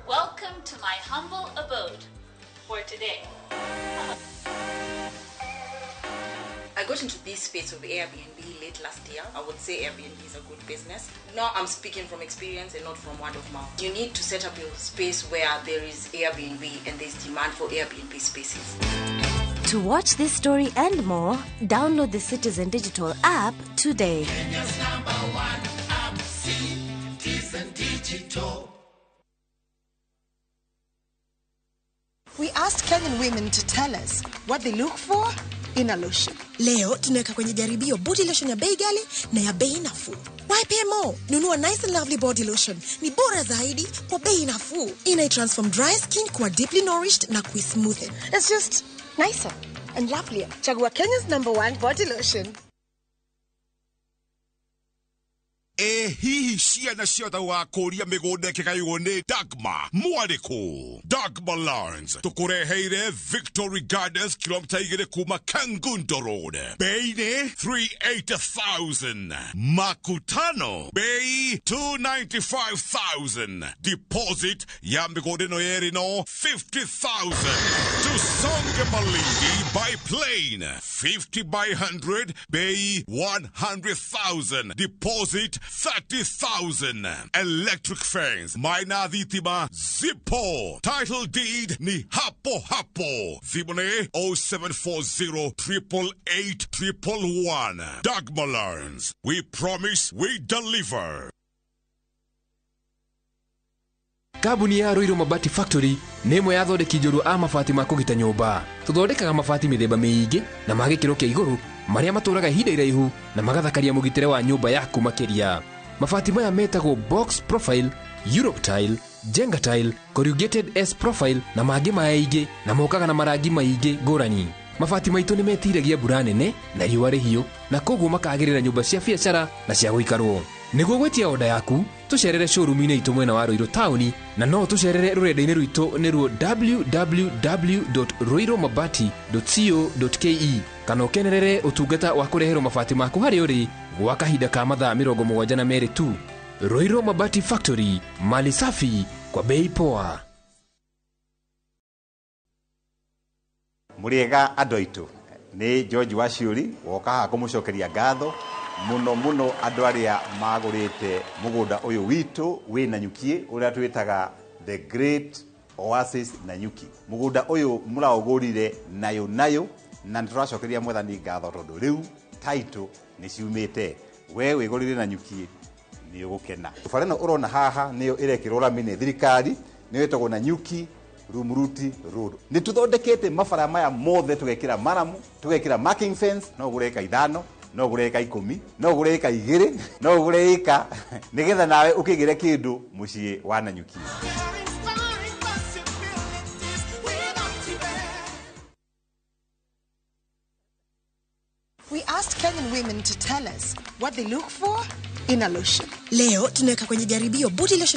welcome to my humble abode for today. I got into this space of Airbnb late last year. I would say Airbnb is a good business. Now I'm speaking from experience and not from word of mouth. You need to set up your space where there is Airbnb and there's demand for Airbnb spaces. To watch this story and more, download the Citizen Digital app today. Kenya's #1 app, Citizen Digital. We asked Kenyan women to tell us what they look for in a lotion. Leo tunaweka kwenye jaribio body lotion ya bei ghali na ya bei nafuu. Why pay more? Nunua Nice and Lovely body lotion. Ni bora zaidi kwa bei nafuu. Inai-transform dry skin kuwa deeply nourished na kui-smoothen. It's just nicer and lovelier. Chagua Kenya's #1 body lotion. Hihi ciana ciothe wakũria mĩgũnda ĩkĩgaywo nĩ Dagmar mwarĩkũ. Dagmar Lawrence tũkũreheire Victory Gardens kilomita 2 kuma Kangundo Road. Bei nĩ 380,000. Makutano bei 295,000. Deposit ya mĩgũnda ĩno yerĩ no 50,000. Tusonge Malindi by plane 50 by 100 bei 100,000. Deposit 30,000. Electric fence maina thitima zipo. Title deed ni hapo hapo. Thimone 0740-888-111. Dagmar Lawrence, we promise we deliver. Kambuni ya Inooro Mabati Factory nĩ ĩmwe ya athondeki njorua a mabati ma kũgita nyũmba. Tũthondekaga mabati mĩthemba mĩingĩ na ma gĩkĩro kĩa igũrũ marĩa matũraga ihinda iraihu na magathakaria mũgitĩre wa nyũmba yaku makĩria. Mabati maya metagwo box profile, Europe tile, Jenga tile, corrugated S profile na mangĩ maingĩ na mokaga na marangi maingĩ ngũrani. Mabati maitũ nĩ metiragia mbura nene na riũa rĩhiũ na koguo makagĩrĩra nyũmba cia biacara na cia gũikarwo. Nĩguo gwetia oda yaku, tũcerere showroom-inĩ itũ mwena wa Ruiru Town na no tũcerere rũrenda-inĩ rwitũ nĩruo www.ruiromabati.co.ke kana ũkenerere ũtungata wa kũreherwo mabati maku harĩa ũrĩ gwa kahinda ka mathaa 72 tu. Inooro Mabati Factory, mali safi kwa bei poa. Muriega andũ aitũ, nĩ George Waciuri woka haha kũmũcokeria ngatho muno andũ arĩa magũrĩte mũgũnda ũyũ witũ wĩ Nanyuki ũrĩa twĩtaga the Great Oasis Nanyuki. Mũgũnda ũyũ mũraũgũrire nayo na nĩtũracokeria mwathani ngatho tondũ rĩu title nĩ ciumĩte. We wĩgũrire Nanyuki nĩ ũgũkena. Bara ĩno ũrona haha nĩyo ĩrekĩrwo rami nĩ thirikari, nĩyo ĩtagwo Nanyuki Rumuruti Road. Nĩ tũthondekete mabara maya mothe tũgekĩra maramu, tũgekĩra marking fence, no ũgũre ĩka 5, no ũgũre ĩka 10, no ũgũre ĩka 2, no ũgũre ĩka nĩgetha nawe ũkĩgĩre kĩndũ mũciĩ wa Nanyuki. We asked Kenyan women to tell us what they look for in a lotion. Leo tunaweka kwenye jaribio body lotion